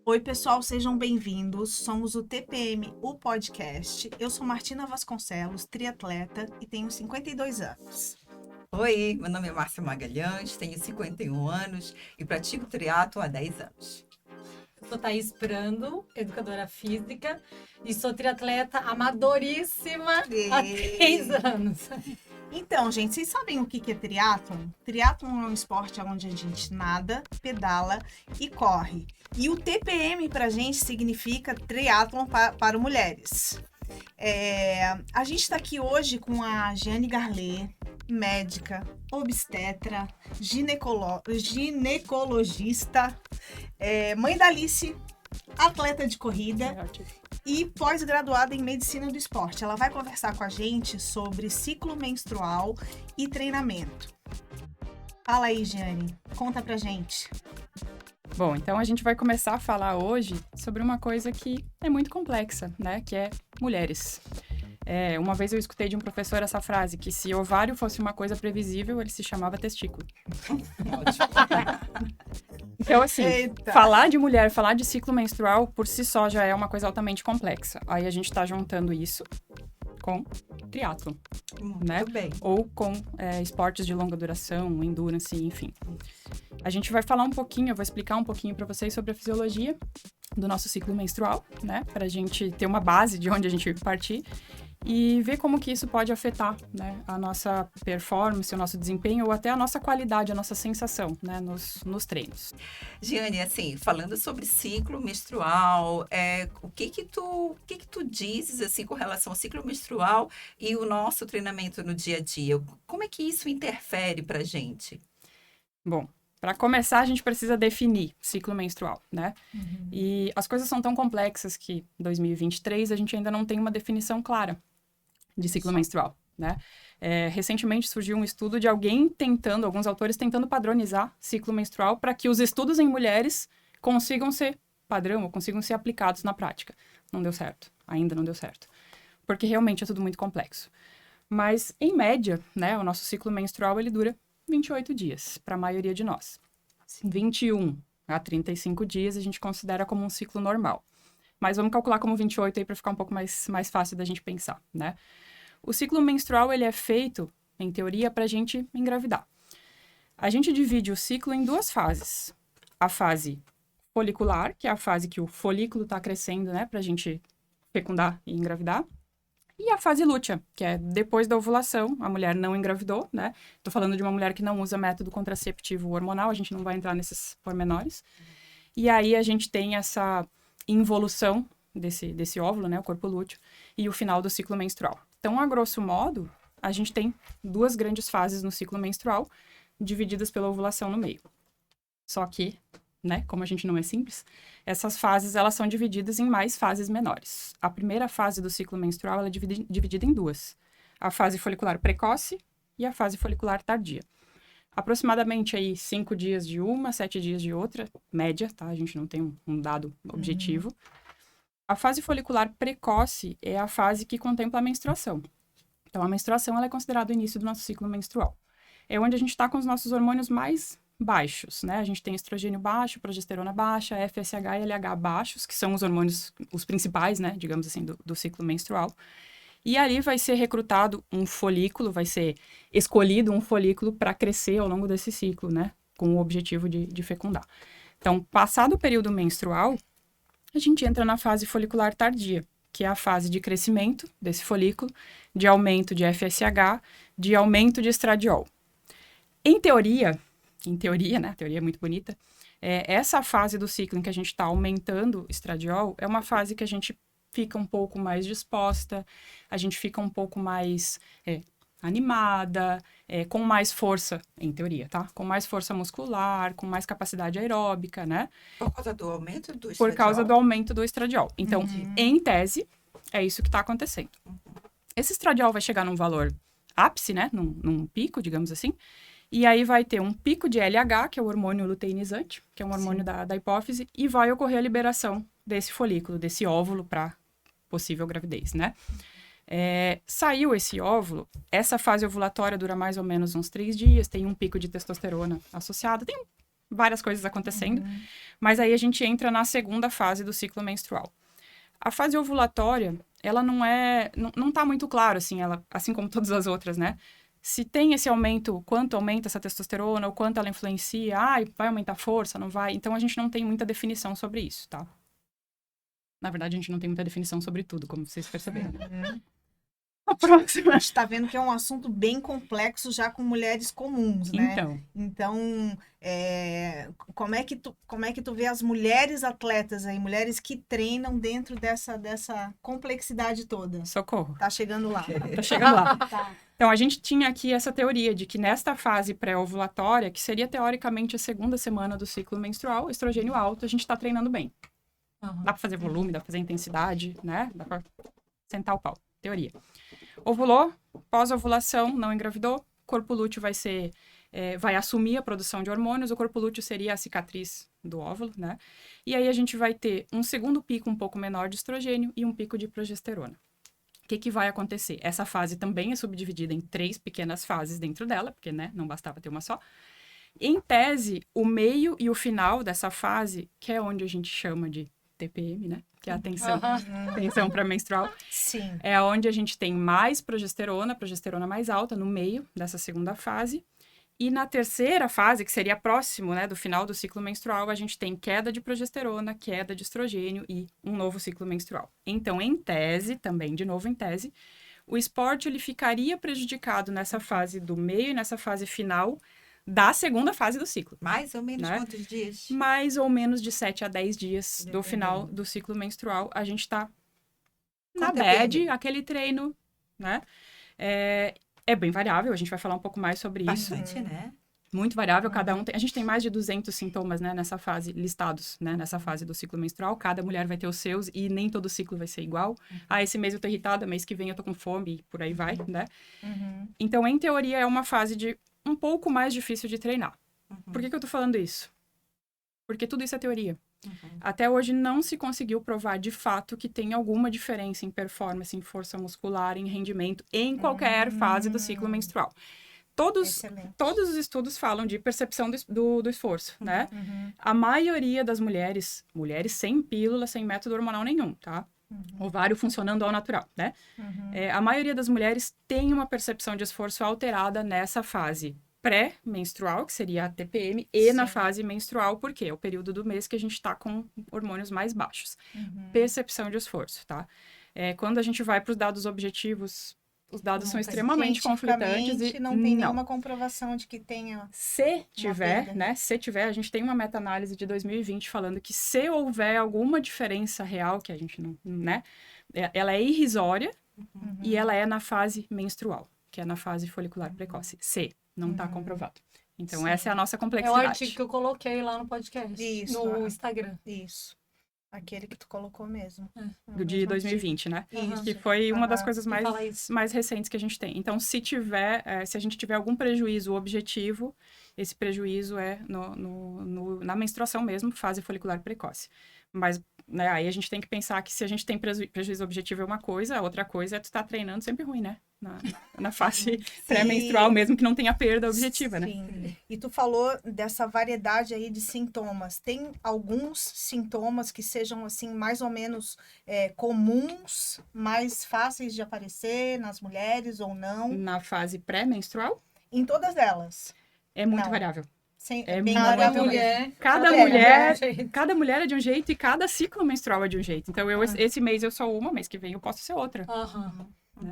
Oi, pessoal, sejam bem-vindos. Somos o TPM, o podcast. Eu sou Martina Vasconcelos, triatleta e tenho 52 anos. Oi, meu nome é Márcia Magalhães, tenho 51 anos e pratico triatlo há 10 anos. Eu sou Thaís Prando, educadora física, e sou triatleta amadoríssima há 3 anos. Então, gente, vocês sabem o que é triatlon? Triatlon é um esporte onde a gente nada, pedala e corre. E o TPM pra gente significa triatlon para mulheres. A gente está aqui hoje com a Jeane Garlet, médica, obstetra, ginecologista, mãe da Alice, atleta de corrida e pós-graduada em medicina do esporte. Ela vai conversar com a gente sobre ciclo menstrual e treinamento. Fala aí, Jeane, conta pra gente. Bom, então a gente vai começar a falar hoje sobre uma coisa que é muito complexa, né? Que é mulheres. Uma vez eu escutei de um professor essa frase, que se ovário fosse uma coisa previsível, ele se chamava testículo. Então, assim, falar de mulher, falar de ciclo menstrual, por si só já é uma coisa altamente complexa. Aí a gente tá juntando isso com triatlon, né? Bem. Ou com esportes de longa duração, endurance, enfim. A gente vai falar um pouquinho, eu vou explicar um pouquinho para vocês sobre a fisiologia do nosso ciclo menstrual, né? Pra gente ter uma base de onde a gente partir e ver como que isso pode afetar, né, a nossa performance, o nosso desempenho ou até a nossa qualidade, a nossa sensação, né, nos treinos. Jeane, assim, falando sobre ciclo menstrual, o que que tu dizes, assim, com relação ao ciclo menstrual e o nosso treinamento no dia a dia? Como é que isso interfere pra gente? Bom, para começar, a gente precisa definir ciclo menstrual, né? E as coisas são tão complexas que em 2023 a gente ainda não tem uma definição clara de ciclo menstrual, né? Recentemente surgiu um estudo de alguns autores tentando padronizar ciclo menstrual para que os estudos em mulheres consigam ser padrão ou consigam ser aplicados na prática. Não deu certo, ainda não deu certo, porque realmente é tudo muito complexo. Mas, em média, né, o nosso ciclo menstrual, ele dura 28 dias, para a maioria de nós. 21 a 35 dias a gente considera como um ciclo normal. Mas vamos calcular como 28 aí para ficar um pouco mais fácil da gente pensar, né? O ciclo menstrual, ele é feito, em teoria, para a gente engravidar. A gente divide o ciclo em duas fases. A fase folicular, que é a fase que o folículo está crescendo, né, para a gente fecundar e engravidar. E a fase lútea, que é depois da ovulação, a mulher não engravidou, né? Tô falando de uma mulher que não usa método contraceptivo hormonal, a gente não vai entrar nesses pormenores. E aí a gente tem essa involução desse óvulo, né, o corpo lúteo, e o final do ciclo menstrual. Então, a grosso modo, a gente tem duas grandes fases no ciclo menstrual, divididas pela ovulação no meio. Só que, né, como a gente não é simples, essas fases, elas são divididas em mais fases menores. A primeira fase do ciclo menstrual, ela é dividida em duas. A fase folicular precoce e a fase folicular tardia. Aproximadamente aí 5 dias de uma, 7 dias de outra, média, tá? A gente não tem um dado objetivo. A fase folicular precoce é a fase que contempla a menstruação. Então, a menstruação, ela é considerada o início do nosso ciclo menstrual. É onde a gente está com os nossos hormônios mais baixos, né? A gente tem estrogênio baixo, progesterona baixa, FSH e LH baixos, que são os hormônios, os principais, né? Digamos assim, do ciclo menstrual. E ali vai ser recrutado um folículo, vai ser escolhido um folículo para crescer ao longo desse ciclo, né? Com o objetivo de fecundar. Então, passado o período menstrual, a gente entra na fase folicular tardia, que é a fase de crescimento desse folículo, de aumento de FSH, de aumento de estradiol. Em teoria, né? A teoria é muito bonita. Essa fase do ciclo em que a gente está aumentando estradiol é uma fase que a gente fica um pouco mais disposta, a gente fica um pouco mais animada, com mais força, em teoria, tá? Com mais força muscular, com mais capacidade aeróbica, né? Por causa do aumento do estradiol? Por causa do aumento do estradiol. Então, em tese, é isso que está acontecendo. Esse estradiol vai chegar num valor ápice, né? Num pico, digamos assim. E aí vai ter um pico de LH, que é o hormônio luteinizante, que é um hormônio da hipófise, e vai ocorrer a liberação desse folículo, desse óvulo para possível gravidez, né? Saiu esse óvulo, essa fase ovulatória dura mais ou menos uns 3 dias, tem um pico de testosterona associado, tem várias coisas acontecendo. Mas aí a gente entra na segunda fase do ciclo menstrual. A fase ovulatória, ela não tá muito claro, assim, ela, assim como todas as outras, né? Se tem esse aumento, quanto aumenta essa testosterona, ou quanto ela influencia, vai aumentar a força, não vai? Então, a gente não tem muita definição sobre isso, tá? Na verdade, a gente não tem muita definição sobre tudo, como vocês perceberam. A próxima. A gente tá vendo que é um assunto bem complexo já com mulheres comuns, né? Então, como é que tu vê as mulheres atletas aí, mulheres que treinam dentro dessa complexidade toda? Socorro. Tá chegando lá. Tá chegando lá. Tá. Então, a gente tinha aqui essa teoria de que nesta fase pré-ovulatória, que seria teoricamente a segunda semana do ciclo menstrual, estrogênio alto, a gente tá treinando bem. Dá pra fazer volume, dá pra fazer intensidade, né? Dá pra sentar o pau. Teoria. Ovulou, pós-ovulação, não engravidou, corpo lúteo vai assumir a produção de hormônios, o corpo lúteo seria a cicatriz do óvulo, né? E aí a gente vai ter um segundo pico um pouco menor de estrogênio e um pico de progesterona. O que vai acontecer? Essa fase também é subdividida em 3 pequenas fases dentro dela, porque, né, não bastava ter uma só. Em tese, o meio e o final dessa fase, que é onde a gente chama de TPM, né? Que é a tensão pré-menstrual. Sim. É onde a gente tem mais progesterona mais alta no meio dessa segunda fase. E na terceira fase, que seria próximo, né, do final do ciclo menstrual, a gente tem queda de progesterona, queda de estrogênio e um novo ciclo menstrual. Então, em tese, também, de novo em tese, o esporte ele ficaria prejudicado nessa fase do meio e nessa fase final da segunda fase do ciclo. Mais ou menos né? quantos dias? Mais ou menos de 7 a 10 dias do final do ciclo menstrual, a gente tá na bad, aquele treino, né? É bem variável, a gente vai falar um pouco mais sobre isso. Bastante, né? Muito variável, cada um tem... A gente tem mais de 200 sintomas, né, nessa fase, listados, né, nessa fase do ciclo menstrual. Cada mulher vai ter os seus e nem todo ciclo vai ser igual. Esse mês eu tô irritada, mês que vem eu tô com fome e por aí vai, né? Então, em teoria, é uma fase um pouco mais difícil de treinar. Por que eu tô falando isso? Porque tudo isso é teoria. Até hoje não se conseguiu provar de fato que tem alguma diferença em performance, em força muscular, em rendimento, em qualquer fase do ciclo menstrual. Todos os estudos falam de percepção do esforço, né? A maioria das mulheres sem pílula, sem método hormonal nenhum, tá? Ovário funcionando ao natural, né? A maioria das mulheres tem uma percepção de esforço alterada nessa fase pré-menstrual, que seria a TPM, e na fase menstrual, porque é o período do mês que a gente está com hormônios mais baixos. Percepção de esforço, tá? Quando a gente vai para os dados objetivos, os dados são extremamente conflitantes e não tem nenhuma comprovação de que tenha... Se tiver, né? Se tiver, a gente tem uma meta-análise de 2020 falando que se houver alguma diferença real, que a gente não, né? Ela é irrisória e ela é na fase menstrual, que é na fase folicular precoce. Não está comprovado. Então, essa é a nossa É complexidade. o artigo que eu coloquei lá no podcast. Isso, no Instagram. Isso. Aquele que tu colocou mesmo. Do de 2020, né? Isso. Que foi uma das coisas mais recentes que a gente tem. Então, se a gente tiver algum prejuízo objetivo, esse prejuízo é na menstruação mesmo, fase folicular precoce. Mas, né, aí a gente tem que pensar que se a gente tem prejuízo objetivo é uma coisa, a outra coisa é tu estar treinando sempre ruim, né? Na fase pré-menstrual, mesmo que não tenha perda objetiva, Sim. né? E tu falou dessa variedade aí de sintomas. Tem alguns sintomas que sejam, assim, mais ou menos comuns, mais fáceis de aparecer nas mulheres ou não? Na fase pré-menstrual? Em todas elas. É muito variável. Cada mulher é de um jeito e cada ciclo menstrual é de um jeito. Então, esse mês eu sou uma, mês que vem eu posso ser outra.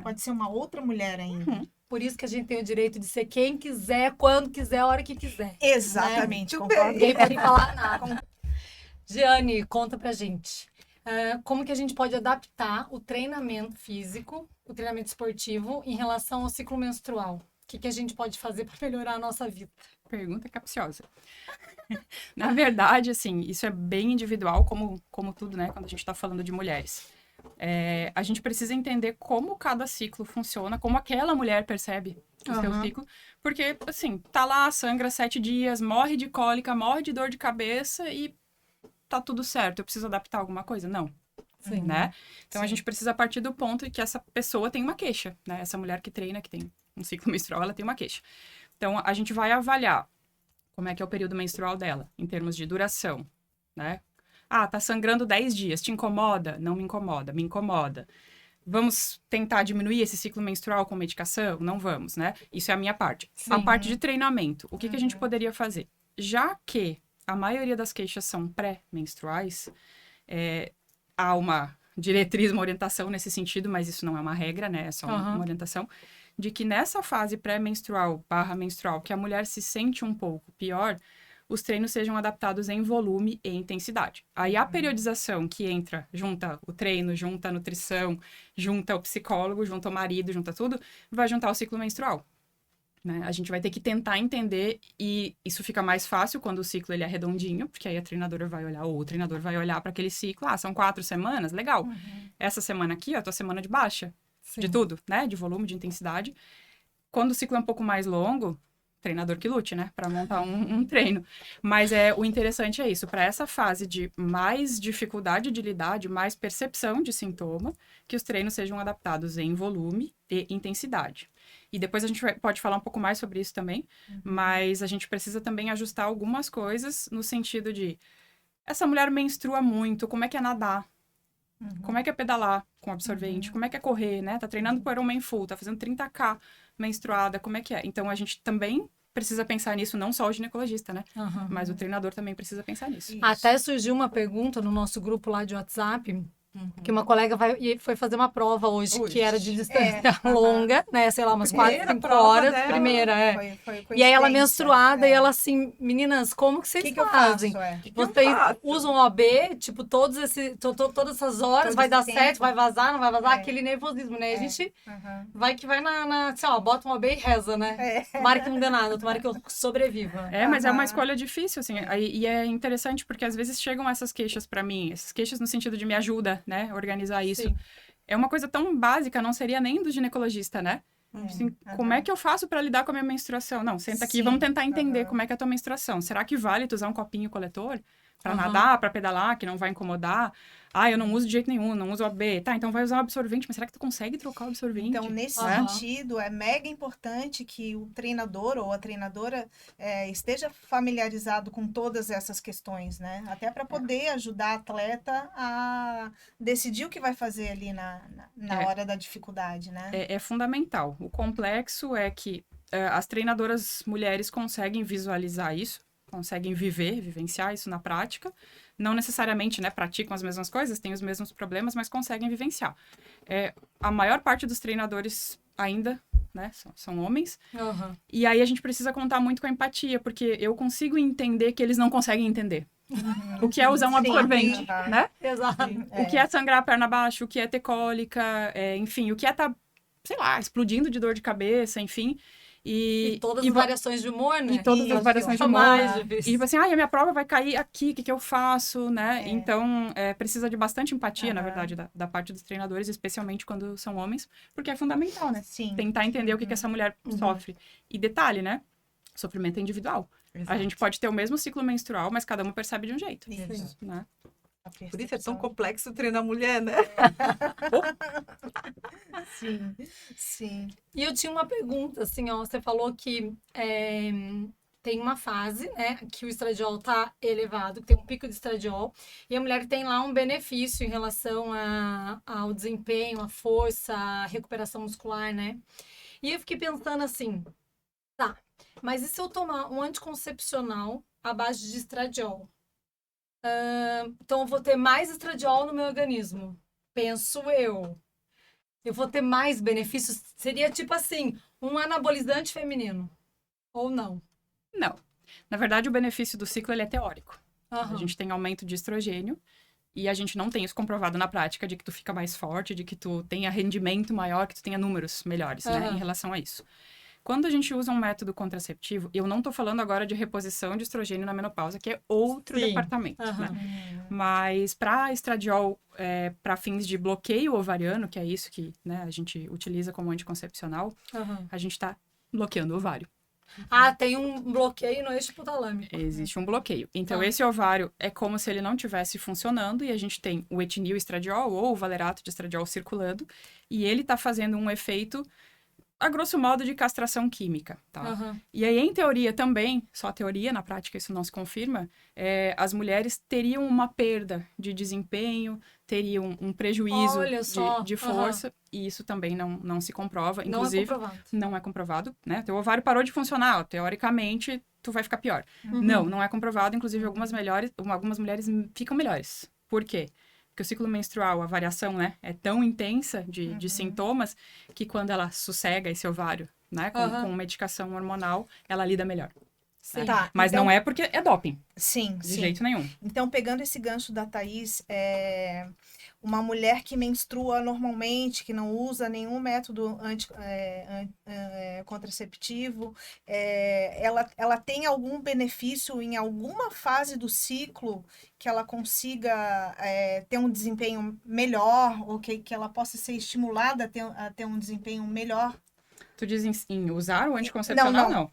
Pode ser uma outra mulher ainda. Por isso que a gente tem o direito de ser quem quiser, quando quiser, a hora que quiser. Exatamente. Né? Ninguém pode falar nada. Giane, conta pra gente. Como que a gente pode adaptar o treinamento físico, o treinamento esportivo, em relação ao ciclo menstrual? O que a gente pode fazer para melhorar a nossa vida? Pergunta capciosa. Na verdade, assim, isso é bem individual, como tudo, né? Quando a gente tá falando de mulheres. A gente precisa entender como cada ciclo funciona, como aquela mulher percebe o seu ciclo. Porque, assim, tá lá, sangra 7 dias, morre de cólica, morre de dor de cabeça e tá tudo certo. Eu preciso adaptar alguma coisa? Não. Sim. Né? Então, a gente precisa partir do ponto de que essa pessoa tem uma queixa, né? Essa mulher que treina, que tem um ciclo menstrual, ela tem uma queixa. Então, a gente vai avaliar como é que é o período menstrual dela, em termos de duração, né? Ah, tá sangrando 10 dias, te incomoda? Não me incomoda, me incomoda. Vamos tentar diminuir esse ciclo menstrual com medicação? Não vamos, né? Isso é a minha parte. A Sim. parte de treinamento, o que a gente poderia fazer? Já que a maioria das queixas são pré-menstruais, há uma diretriz, uma orientação nesse sentido, mas isso não é uma regra, né? É só uma orientação, de que nessa fase pré-menstrual / menstrual, que a mulher se sente um pouco pior, os treinos sejam adaptados em volume e intensidade. Aí a periodização que entra, junta o treino, junta a nutrição, junta o psicólogo, junta o marido, junta tudo, vai juntar o ciclo menstrual. Né? A gente vai ter que tentar entender, e isso fica mais fácil quando o ciclo ele é redondinho, porque aí a treinadora vai olhar, ou o treinador vai olhar para aquele ciclo, são 4 semanas, legal. Essa semana aqui, ó, a tua semana de baixa, de tudo, né? De volume, de intensidade. Quando o ciclo é um pouco mais longo, treinador que lute, né? Para montar um treino. Mas o interessante é isso, para essa fase de mais dificuldade de lidar, de mais percepção de sintoma, que os treinos sejam adaptados em volume e intensidade. E depois a gente pode falar um pouco mais sobre isso também, mas a gente precisa também ajustar algumas coisas no sentido de, essa mulher menstrua muito, como é que é nadar? Como é que é pedalar com absorvente? Como é que é correr, né? Tá treinando pro Ironman full, tá fazendo 30K menstruada, como é que é? Então, a gente também precisa pensar nisso, não só o ginecologista, né? Mas o treinador também precisa pensar nisso. Isso. Até surgiu uma pergunta no nosso grupo lá de WhatsApp, que uma colega foi fazer uma prova hoje, que era de distância longa, né? Sei lá, umas 4, 5 horas. Primeira, Foi E aí ela coincidência, menstruada e ela assim, meninas, como que vocês que eu fazem? faço? Vocês usam OB, tipo, todas essas horas, Todo vai dar esse certo, tempo. vai vazar, não vai vazar, É. aquele nervosismo, né? A gente Aham. vai que vai sei lá, bota um OB e reza, né? Tomara que não dê nada, tomara que eu sobreviva. Mas é uma Aham. escolha difícil, assim. E é interessante porque às vezes chegam essas queixas pra mim, essas queixas no sentido de me ajuda, né? Organizar isso. Sim. É uma coisa tão básica, não seria nem do ginecologista, né? Assim, como é que eu faço pra lidar com a minha menstruação? Não, senta aqui, Sim, vamos tentar entender aham. como é que é a tua menstruação. Será que vale tu usar um copinho coletor pra Aham. nadar, pra pedalar, que não vai incomodar? Eu não uso de jeito nenhum, não uso AB. Tá, então vai usar um absorvente, mas será que tu consegue trocar o absorvente? Então, nesse Aham. sentido, é mega importante que o treinador ou a treinadora esteja familiarizado com todas essas questões, né? Até para poder ajudar a atleta a decidir o que vai fazer ali na hora da dificuldade, né? É fundamental. O complexo é que as treinadoras mulheres conseguem visualizar isso, conseguem vivenciar isso na prática. Não necessariamente, né, praticam as mesmas coisas, têm os mesmos problemas, mas conseguem vivenciar. A maior parte dos treinadores ainda, né, são homens. Aham. E aí a gente precisa contar muito com a empatia, porque eu consigo entender que eles não conseguem entender. O que é usar um Sim, absorvente, aham. né? Exato. O que é sangrar a perna abaixo, o que é ter cólica, enfim, o que é estar, sei lá, explodindo de dor de cabeça, enfim. E todas as variações de humor, né? E todas as variações de Fica humor. mais E difícil. tipo assim, a minha prova vai cair aqui, o que eu faço, né? Então, precisa de bastante empatia, na verdade, da parte dos treinadores, especialmente quando são homens, porque é fundamental, né? Sim. Tentar entender o que essa mulher sofre. E detalhe, né? Sofrimento é individual. A gente pode ter o mesmo ciclo menstrual, mas cada uma percebe de um jeito. Isso. Né? Por isso é tão complexo treinar mulher, né? Sim, sim. E eu tinha uma pergunta, assim, ó, você falou que tem uma fase, né, que o estradiol tá elevado, que tem um pico de estradiol, e a mulher tem lá um benefício em relação ao desempenho, à força, à recuperação muscular, né? E eu fiquei pensando assim, tá, mas e se eu tomar um anticoncepcional à base de estradiol? Então eu vou ter mais estradiol no meu organismo, penso eu. Eu vou ter mais benefícios? Seria tipo assim, um anabolizante feminino. Ou não? Não. Na verdade, o benefício do ciclo ele é teórico. Aham. A gente tem aumento de estrogênio e a gente não tem isso comprovado na prática de que tu fica mais forte, de que tu tenha rendimento maior, que tu tenha números melhores, né, Aham. em relação a isso. Quando a gente usa um método contraceptivo, eu não tô falando agora de reposição de estrogênio na menopausa, que é outro Sim. departamento, Aham. né? Mas para estradiol, para fins de bloqueio ovariano, que é isso que, né, a gente utiliza como anticoncepcional, Aham. a gente tá bloqueando o ovário. Ah, tem um bloqueio no eixo hipotalâmico. Existe um bloqueio. Então, Tá. esse ovário é como se ele não estivesse funcionando e a gente tem o etinil estradiol ou o valerato de estradiol circulando e ele tá fazendo um efeito a grosso modo, de castração química, tá? Aham. E aí, em teoria também, só teoria, na prática isso não se confirma, as mulheres teriam uma perda de desempenho, teriam um prejuízo Olha só, de força, e isso também não se comprova. Não é Inclusive, comprovado. não é comprovado, né? Teu ovário parou de funcionar, ó, teoricamente, tu vai ficar pior. Uhum. Não é comprovado. Inclusive, algumas mulheres ficam melhores. Por quê? Porque o ciclo menstrual, a variação, né, é tão intensa de sintomas que quando ela sossega esse ovário, né, com medicação hormonal, ela lida melhor. Sim. Tá, Mas então- não é porque é doping, Sim, de sim. jeito nenhum. Então, pegando esse gancho da Thaís, uma mulher que menstrua normalmente, que não usa nenhum método contraceptivo, ela tem algum benefício em alguma fase do ciclo que ela consiga ter um desempenho melhor, ou que ela possa ser estimulada a ter um desempenho melhor? Tu diz em usar o anticoncepcional? Não.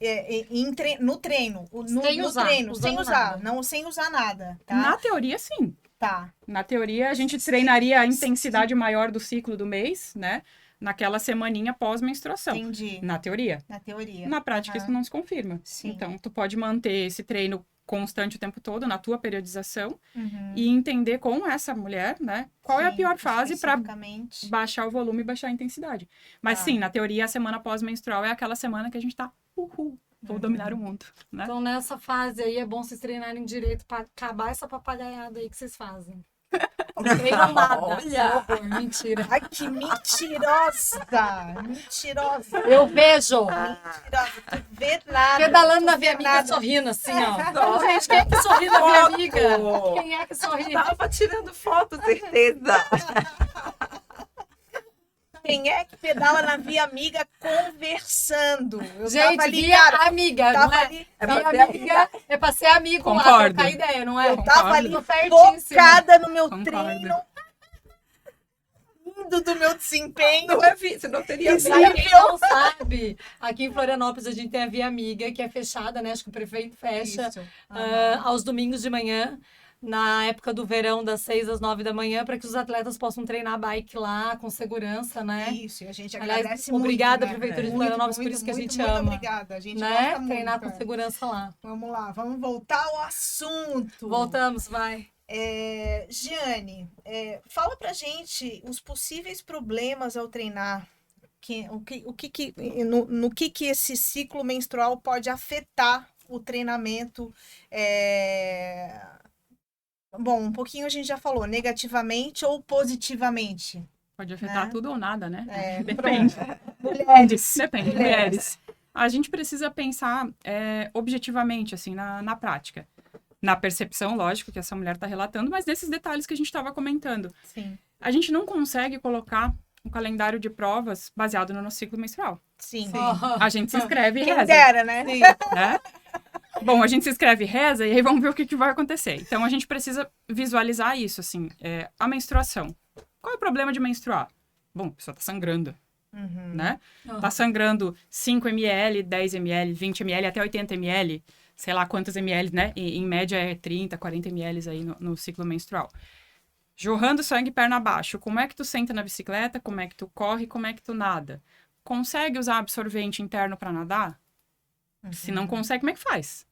No treino. Sem No usar, treino, usando sem usar. nada. Não, sem usar nada, tá? Na teoria, sim. Tá. Na teoria, a gente treinaria a intensidade maior do ciclo do mês, né? Naquela semaninha pós-menstruação. Entendi. Na teoria. Na teoria. Na prática, isso não se confirma. Sim. Então, tu pode manter esse treino constante o tempo todo, na tua periodização, Uhum. e entender com essa mulher, né, qual é a Sim, pior fase para especificamente. baixar o volume e baixar a intensidade. Mas Tá. sim, na teoria, a semana pós-menstrual é aquela semana que a gente tá, vou dominar o mundo, né? Então, nessa fase aí, é bom vocês treinarem direito pra acabar essa papagaiada aí que vocês fazem. Não treinam nada. Olha! Horror, mentira. Ai, que mentirosa! Mentirosa! Eu vejo. Mentirosa! Tu vê nada! Pedalando tu na vê Via Amiga, nada. sorrindo assim, ó. Nossa. Gente, quem é que sorri na Via Amiga? Foto. Quem é que sorri? Tava tirando foto, certeza. Quem é que pedala na Via Amiga conversando? Eu Gente, tava ali, Via cara, Amiga, tava não é? ali, É Via pra ser Amiga é pra ser amigo lá, Concordo. trocar ideia, não é? eu tava ali Tô certíssima. focada no meu Concordo. treino, rindo do meu desempenho. Não é você não teria Isso visto. Pra quem não sabe, aqui em Florianópolis a gente tem a Via Amiga, que é fechada, né? Acho que o prefeito fecha Isso. aos domingos de manhã, na época do verão, das 6 às 9 da manhã, para que os atletas possam treinar bike lá com segurança, né? Isso, e a gente Aliás, agradece obrigada, muito, né? Prefeitura de Muito, Florianópolis, por muito, isso que a muito, gente muito ama. obrigada, a gente Né? gosta Treinar muito. com segurança lá. Vamos lá, vamos voltar ao assunto. Voltamos, vai. Giane, fala pra gente os possíveis problemas ao treinar. No que esse ciclo menstrual pode afetar o treinamento? Bom, um pouquinho a gente já falou, negativamente ou positivamente? Pode afetar Né? tudo ou nada, né? É, Depende. Mulheres. Depende, mulheres. A gente precisa pensar objetivamente, assim, na prática. Na percepção, lógico, que essa mulher está relatando, mas nesses detalhes que a gente estava comentando. Sim, A gente não consegue colocar um calendário de provas baseado no nosso ciclo menstrual. sim. A gente se inscreve e Quem reza, dera, né? né? Bom, a gente se inscreve e reza, e aí vamos ver o que vai acontecer. Então, a gente precisa visualizar isso, assim. A menstruação. Qual é o problema de menstruar? Bom, a pessoa está sangrando, né? Tá sangrando 5 ml, 10 ml, 20 ml, até 80 ml, sei lá quantos ml, né? Em média é 30, 40 ml aí no ciclo menstrual. Jorrando sangue perna abaixo. Como é que tu senta na bicicleta? Como é que tu corre? Como é que tu nada? Consegue usar absorvente interno para nadar? Se não consegue, como é que faz?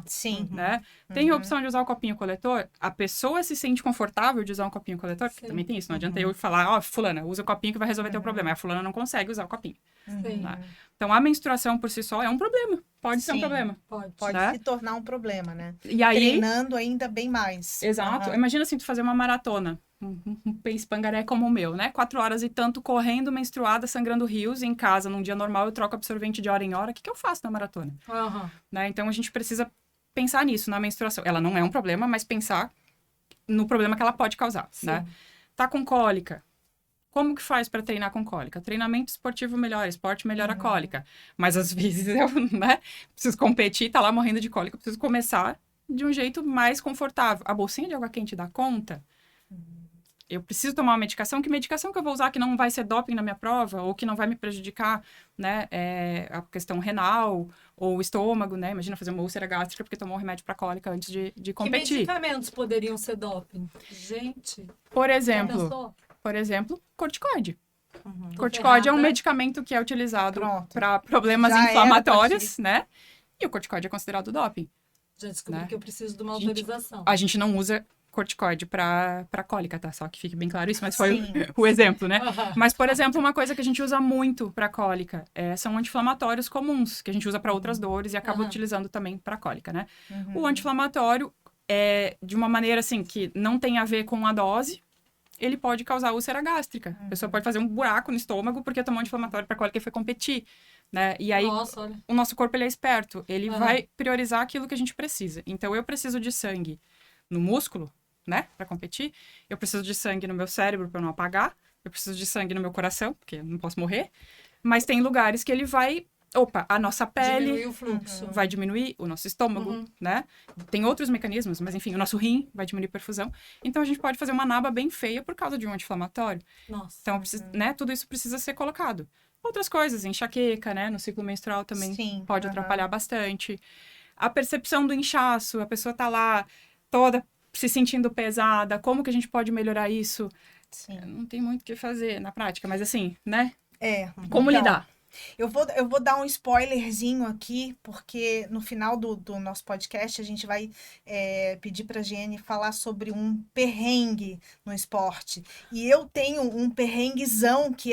Sim. Né? Tem a opção de usar o copinho coletor? A pessoa se sente confortável de usar um copinho coletor? Porque Sim. também tem isso. Não adianta eu falar, ó, fulana, usa o copinho que vai resolver teu problema. A fulana não consegue usar o copinho. Sim, Né? Então, a menstruação por si só é um problema. Pode ser um Sim. problema. Pode Né? se tornar um problema, né? E aí... Treinando ainda bem mais. Exato. Aham. Imagina assim, tu fazer uma maratona. Um pace pangaré como o meu, né? 4 horas e tanto correndo, menstruada, sangrando rios. Em casa, num dia normal, eu troco absorvente de hora em hora. O que eu faço na maratona? Né? Então, a gente precisa pensar nisso, na menstruação. Ela não é um problema, mas pensar no problema que ela pode causar, né? Tá com cólica. Como que faz para treinar com cólica? Treinamento esportivo melhora, esporte melhora a cólica. Mas às vezes eu, né, preciso competir, tá lá morrendo de cólica, preciso começar de um jeito mais confortável. A bolsinha de água quente dá conta? Eu preciso tomar uma medicação. Que medicação que eu vou usar que não vai ser doping na minha prova? Ou que não vai me prejudicar, né? A questão renal ou estômago, né? Imagina fazer uma úlcera gástrica porque tomou um remédio para cólica antes de Que competir. medicamentos poderiam ser doping? Gente, Por já exemplo, pensou? corticoide. Corticóide é um ferrada. medicamento que é utilizado Pronto. para problemas Já era inflamatórios, né? E o corticóide é considerado doping. Já descobri Né? que eu preciso de uma Gente, autorização. A gente não usa corticóide para cólica, tá? Só que fique bem claro isso, mas foi Sim. o exemplo, né? Aham. Mas, por exemplo, uma coisa que a gente usa muito para cólica são anti-inflamatórios comuns, que a gente usa para outras dores e acaba Aham. utilizando também para cólica, né? Uhum. O anti-inflamatório, de uma maneira assim, que não tem a ver com a dose, ele pode causar úlcera gástrica. A pessoa pode fazer um buraco no estômago porque tomou anti-inflamatório para cólica e foi competir, né? E aí, Nossa, olha. o nosso corpo, ele é esperto. Ele Aham. vai priorizar aquilo que a gente precisa. Então, eu preciso de sangue no músculo, né? Para competir. Eu preciso de sangue no meu cérebro para não apagar. Eu preciso de sangue no meu coração, porque eu não posso morrer. Mas tem lugares que ele vai... Opa, a nossa pele Diminuir o fluxo. vai diminuir, o nosso estômago, Uhum. né? Tem outros mecanismos, mas enfim, o nosso rim vai diminuir a perfusão. Então, a gente pode fazer uma naba bem feia por causa de um anti-inflamatório. Nossa. Então, né, tudo isso precisa ser colocado. Outras coisas, enxaqueca, né? No ciclo menstrual também Sim, pode aham. atrapalhar bastante. A percepção do inchaço, a pessoa tá lá toda se sentindo pesada, como que a gente pode melhorar isso? Sim. Não tem muito o que fazer na prática, mas assim, né? Então, Como lidar? Eu vou dar um spoilerzinho aqui, porque no final do nosso podcast a gente vai pedir pra Jenny falar sobre um perrengue no esporte. E eu tenho um perrenguezão que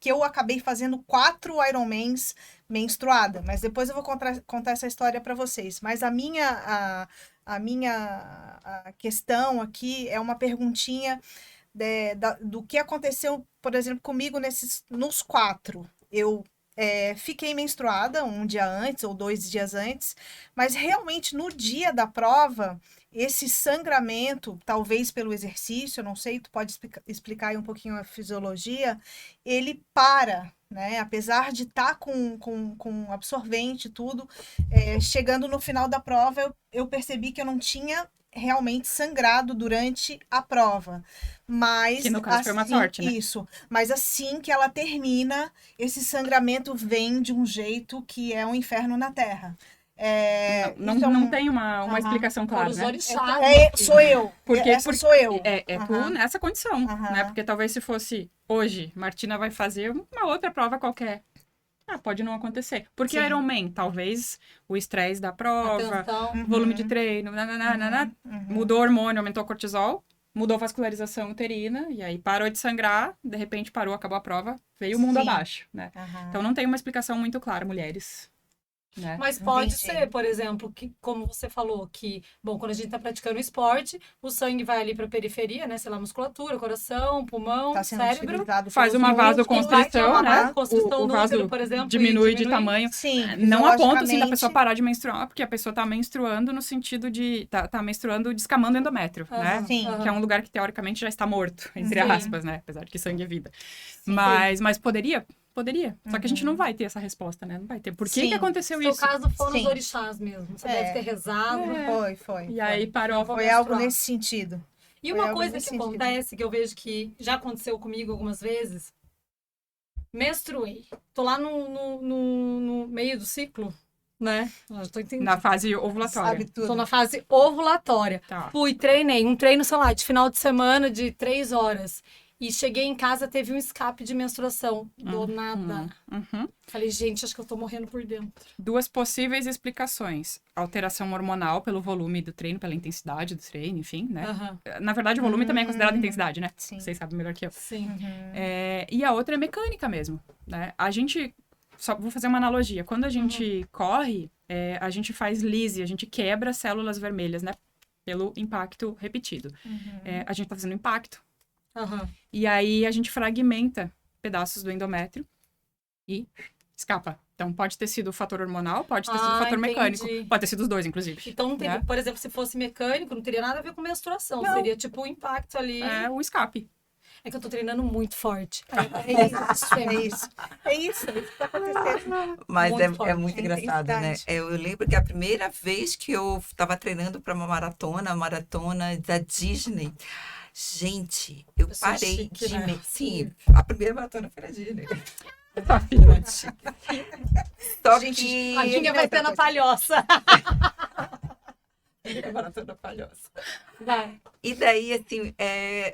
eu acabei fazendo 4 Ironmans menstruada, mas depois eu vou contar essa história para vocês. Mas a minha questão aqui é uma perguntinha do que aconteceu, por exemplo, comigo nos 4. Eu fiquei menstruada um dia antes ou 2 dias antes, mas realmente no dia da prova, esse sangramento, talvez pelo exercício, eu não sei, tu pode explicar aí um pouquinho a fisiologia, ele para, né? Apesar de estar com absorvente e tudo, chegando no final da prova, eu percebi que eu não tinha realmente sangrado durante a prova. Mas Que no caso foi uma assim, sorte, né? isso. Mas assim que ela termina, esse sangramento vem de um jeito que é um inferno na Terra. Não tem uma Aham. explicação clara, Por os né? orixás. Sou eu. Porque- Essa sou eu. Tu Aham. nessa condição, Aham. né? Porque talvez se fosse hoje, Martina vai fazer uma outra prova qualquer. Pode não acontecer. Porque Sim. Ironman, talvez o estresse da prova, Atenção. volume de treino, mudou o hormônio, aumentou o cortisol, mudou a vascularização uterina, e aí parou de sangrar, de repente parou, acabou a prova, veio o mundo Sim. abaixo, né? Aham. Então não tem uma explicação muito clara, mulheres. Né? Mas pode Entendi. ser, por exemplo, que, como você falou, que, bom, quando a gente tá praticando esporte, o sangue vai ali pra periferia, né? Sei lá, musculatura, coração, pulmão, Tá sendo cérebro. utilizado Faz pelos uma músculos. vasoconstrição, Vai ter uma né? construção O no vaso útero, por exemplo, diminui e de tamanho. Sim, Não a ponto, assim, da fisiologicamente. pessoa parar de menstruar, porque a pessoa tá menstruando no sentido de... Tá menstruando descamando endométrio, né? Aham, Sim. aham. Que é um lugar que, teoricamente, já está morto, entre Sim. aspas, né? Apesar de que sangue é vida. Mas poderia? Poderia. Só que a gente não vai ter essa resposta, né? Não vai ter. Por que Sim. que aconteceu No seu isso? caso, foram Sim. os orixás mesmo. Você É. deve ter rezado. Foi. E aí parou. Vou Foi algo menstruar. nesse sentido. E Foi uma algo coisa nesse que sentido. acontece, que eu vejo que já aconteceu comigo algumas vezes, menstruei. Tô lá no meio do ciclo, né? Eu já tô entendendo. Na fase ovulatória. Sabe tudo. Tô na fase ovulatória. Tá. Fui, treinei. Um treino, sei lá, de final de semana de 3 horas. E cheguei em casa, teve um escape de menstruação. Do nada. Uhum. Falei, gente, acho que eu tô morrendo por dentro. Duas possíveis explicações. Alteração hormonal pelo volume do treino, pela intensidade do treino, enfim, né? Aham. Na verdade, o volume também é considerado intensidade, né? Sim. Vocês sabem melhor que eu. Sim. E a outra é mecânica mesmo, né? A gente... Só vou fazer uma analogia. Quando a gente corre, a gente faz lise, a gente quebra células vermelhas, né? Pelo impacto repetido. A gente tá fazendo impacto. Aham. E aí a gente fragmenta pedaços do endométrio e escapa. Então pode ter sido o fator hormonal, pode ter sido o fator entendi. mecânico. Pode ter sido os dois, inclusive. Então, não teria, Né? por exemplo, se fosse mecânico, não teria nada a ver com menstruação. Não. Seria tipo um impacto ali. É o escape. É que eu tô treinando muito forte. É isso que tá acontecendo. Mas Muito é forte. muito É engraçado, né? intensidade. Eu lembro que a primeira vez que eu estava treinando para uma maratona, a maratona da Disney, gente, eu Eu sou parei chique, de... né? Sim, a primeira maratona foi na Disney. Muito chique. Só Gente, que... A Ginga vai ter na palhoça. A maratona palhoça. Vai. E daí, assim,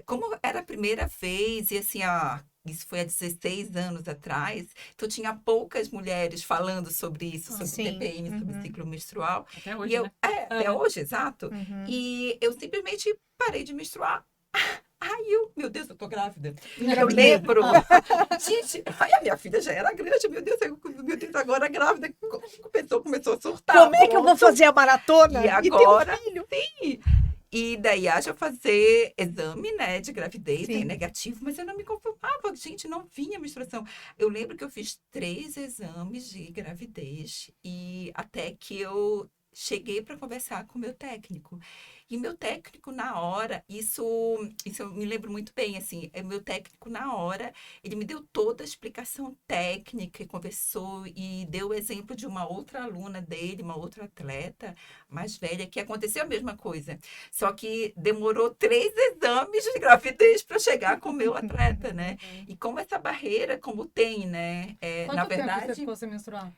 como era a primeira vez, e assim, isso foi há 16 anos atrás, então tinha poucas mulheres falando sobre isso, sobre Sim. TPM, sobre ciclo menstrual. Até hoje, E eu, né? até hoje, exato. Uhum. E eu simplesmente parei de menstruar. Ai, meu Deus, eu tô grávida. Eu Engravidei. lembro. Gente, ai, a minha filha já era grande, meu Deus, agora grávida. Começou a surtar. Como é que eu vou pronto. fazer a maratona E ter um agora, filho? sim. E daí haja fazer exame, né, de gravidez, Sim. é negativo, mas eu não me conformava, gente, não vinha menstruação. Eu lembro que eu fiz 3 exames de gravidez e até que eu cheguei para conversar com o meu técnico. E meu técnico, na hora, isso eu me lembro muito bem, assim, meu técnico, na hora, ele me deu toda a explicação técnica, e conversou e deu o exemplo de uma outra aluna dele, uma outra atleta mais velha, que aconteceu a mesma coisa. Só que demorou 3 exames de gravidez para chegar com o meu atleta, né? E como essa barreira, como tem, né? Quanto Na tempo você verdade, ficou sem menstruar?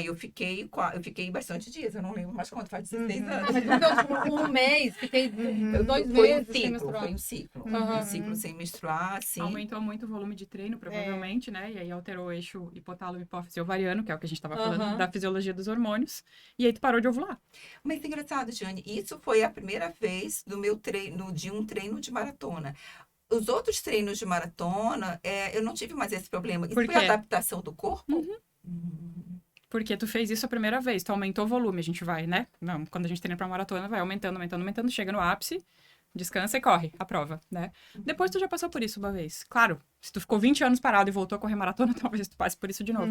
eu fiquei bastante dias, eu não lembro mais quanto, faz 16 Uhum. anos. Mas então, tipo, um mês, fiquei Uhum. 2 Foi um meses sem ciclo, menstruar. foi um ciclo. Aham. Um ciclo sem menstruar, sim. Aumentou muito o volume de treino, provavelmente, né? E aí alterou o eixo hipotálamo, hipófise ovariano, que é o que a gente tava falando, Aham. da fisiologia dos hormônios. E aí tu parou de ovular. Mas engraçado, Jane, isso foi a primeira vez do meu treino, de um treino de maratona. Os outros treinos de maratona, eu não tive mais esse problema. Isso Por foi quê? adaptação do corpo? Porque tu fez isso a primeira vez, tu aumentou o volume, a gente vai, né? Não, quando a gente treina pra maratona, vai aumentando, aumentando, aumentando, chega no ápice, descansa e corre a prova, né? Depois tu já passou por isso uma vez. Claro, se tu ficou 20 anos parado e voltou a correr maratona, talvez tu passe por isso de novo.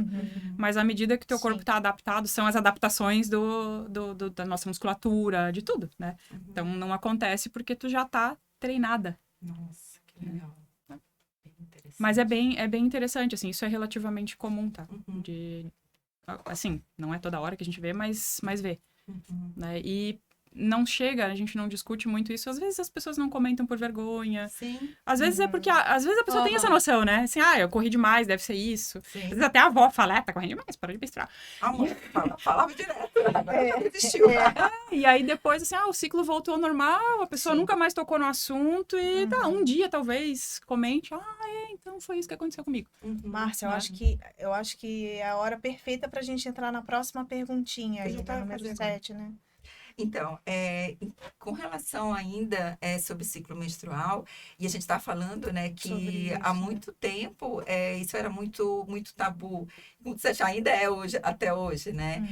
Mas à medida que teu corpo Sim. tá adaptado, são as adaptações da nossa musculatura, de tudo, né? Então não acontece porque tu já tá treinada. Nossa, que legal. Bem interessante. Mas é bem interessante, assim, isso é relativamente comum, tá? Uhum. Assim, não é toda hora que a gente vê, mas vê, Uhum. né? E não chega, a gente não discute muito isso. Às vezes as pessoas não comentam por vergonha. Sim, Às vezes é porque, às vezes a pessoa tem essa Aham. noção, né? Assim, eu corri demais, deve ser isso. Às sim. vezes até a avó fala, tá correndo demais, para de misturar. A mãe falava direto, agora já desistiu. E aí depois, assim, o ciclo voltou ao normal, a pessoa Sim. nunca mais tocou no assunto e um dia talvez comente, então foi isso que aconteceu comigo. Márcia, Né? eu acho que é a hora perfeita pra gente entrar na próxima perguntinha Eu aí, já na tava número fazendo. 7, né? Então, com relação ainda sobre ciclo menstrual, e a gente está falando, né, Sobre que isso, há né? muito tempo isso era muito, muito tabu. Você acha, ainda é hoje, até hoje, né?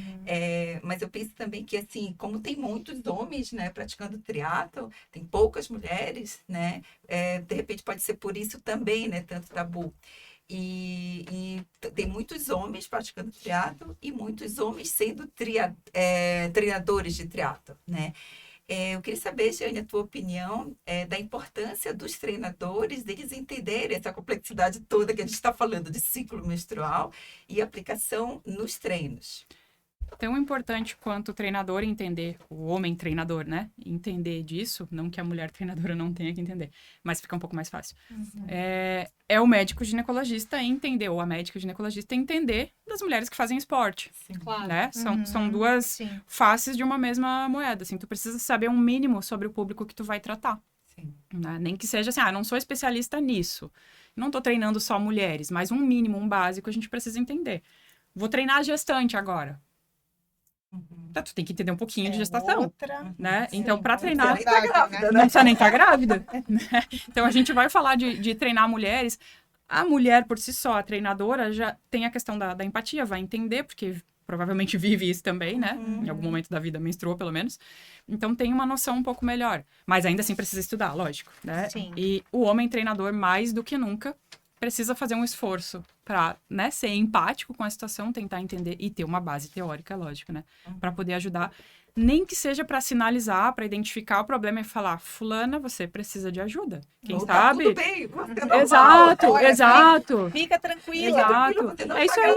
Mas eu penso também que, assim, como tem muitos homens, né, praticando triatlo, tem poucas mulheres, né? De repente pode ser por isso também, né, tanto tabu. E tem muitos homens praticando triatlo e muitos homens sendo treinadores de triatlo, né? Eu queria saber, Jane, a tua opinião da importância dos treinadores, deles entenderem essa complexidade toda que a gente está falando de ciclo menstrual e aplicação nos treinos. Tão importante quanto o treinador entender, o homem treinador, né? Entender disso, não que a mulher treinadora não tenha que entender, mas fica um pouco mais fácil. É o médico ginecologista entender, ou a médica ginecologista entender das mulheres que fazem esporte, Claro. né? São duas Sim. faces de uma mesma moeda, assim. Tu precisa saber um mínimo sobre o público que tu vai tratar. Sim. Né? Nem que seja assim, não sou especialista nisso. Não tô treinando só mulheres, mas um mínimo, um básico, a gente precisa entender. Vou treinar a gestante agora. Tá, tu tem que entender um pouquinho de gestação, Outra. né? Sim, Então, para é treinar, verdade, né? não precisa nem estar grávida, né? Então, a gente vai falar de treinar mulheres. A mulher, por si só, a treinadora, já tem a questão da empatia, vai entender, porque provavelmente vive isso também, né? Em algum momento da vida menstruou, pelo menos. Então, tem uma noção um pouco melhor. Mas ainda assim precisa estudar, lógico, né? Sim. E o homem treinador, mais do que nunca, precisa fazer um esforço para, né, ser empático com a situação, tentar entender e ter uma base teórica, lógico, né? Para poder ajudar, nem que seja para sinalizar, para identificar o problema e falar, fulana, você precisa de ajuda. Quem Ou sabe? Tá tudo bem, você é normal. Exato, Olha, exato. Fica tranquila. Exato. Você não É isso tá aí.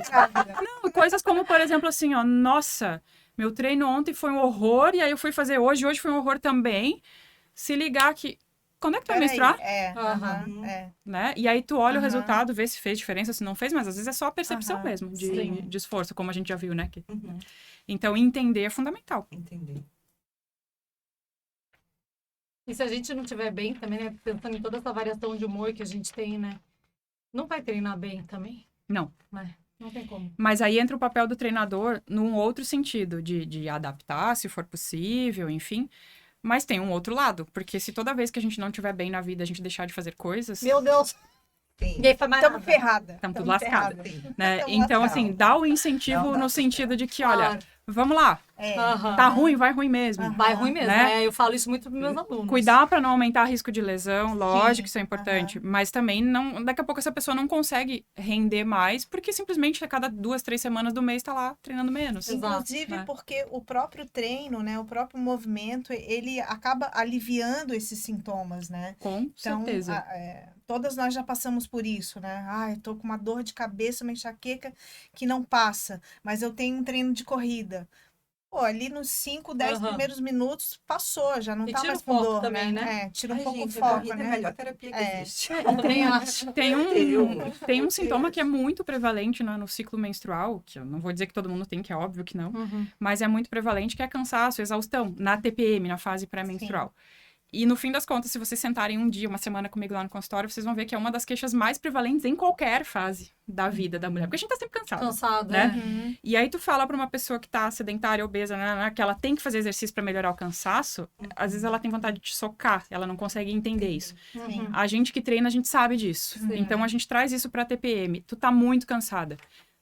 Grávida. Não, coisas como, por exemplo, assim, nossa, meu treino ontem foi um horror e aí eu fui fazer hoje foi um horror também. Se ligar que quando é que tu vai Peraí, menstruar? aham, Né? E aí tu olha o Aham. resultado, vê se fez diferença, se não fez, mas às vezes é só a percepção Aham, mesmo sim. de esforço, como a gente já viu, né? Uhum, Então, entender é fundamental. entendi. E se a gente não estiver bem também, né? Pensando em toda essa variação de humor que a gente tem, né? Não vai treinar bem também? Não. Não tem como. Mas aí entra o papel do treinador num outro sentido, de adaptar, se for possível, enfim. Mas tem um outro lado, porque se toda vez que a gente não estiver bem na vida, a gente deixar de fazer coisas, Meu Deus. Sim. Ninguém faz mais Estamos nada. ferrada. Tamo tudo Tamo lascada. ferrada. Sim. né? Tamo Então, lascada. assim, dá o incentivo Não dá. no sentido de que, olha, Claro. vamos lá, É. Aham. tá ruim, vai ruim mesmo. Aham. Vai ruim mesmo, Né? Eu falo isso muito pros meus alunos. Cuidar para não aumentar risco de lesão, lógico Sim, que isso é importante, mas também não, daqui a pouco essa pessoa não consegue render mais, porque simplesmente a cada 2, 3 semanas do mês tá lá treinando menos. Exato. Inclusive né? porque o próprio treino, né, o próprio movimento, ele acaba aliviando esses sintomas, né? Com Então, certeza. todas nós já passamos por isso, né? Ai, tô com uma dor de cabeça, uma enxaqueca que não passa, mas eu tenho um treino de corrida. Pô, ali nos 5, 10 Aham. primeiros minutos passou, já não E tá tira mais o com foco dor, também, né? Tira um Ai, pouco gente, o a foco, corrida é a né? melhor terapia que É. existe. Eu também acho. Tem um sintoma que é muito prevalente no ciclo menstrual, que eu não vou dizer que todo mundo tem, que é óbvio que não, Uhum. mas é muito prevalente, que é cansaço, exaustão, na TPM, na fase pré-menstrual. E no fim das contas, se vocês sentarem um dia, uma semana comigo lá no consultório, vocês vão ver que é uma das queixas mais prevalentes em qualquer fase da vida da mulher. Porque a gente tá sempre cansado. Cansado, Né? Uhum. E aí tu fala pra uma pessoa que tá sedentária, obesa, que ela tem que fazer exercício pra melhorar o cansaço, às vezes ela tem vontade de te socar, ela não consegue entender isso. Sim. A gente que treina, a gente sabe disso. Sim. Então a gente traz isso pra TPM. Tu tá muito cansada.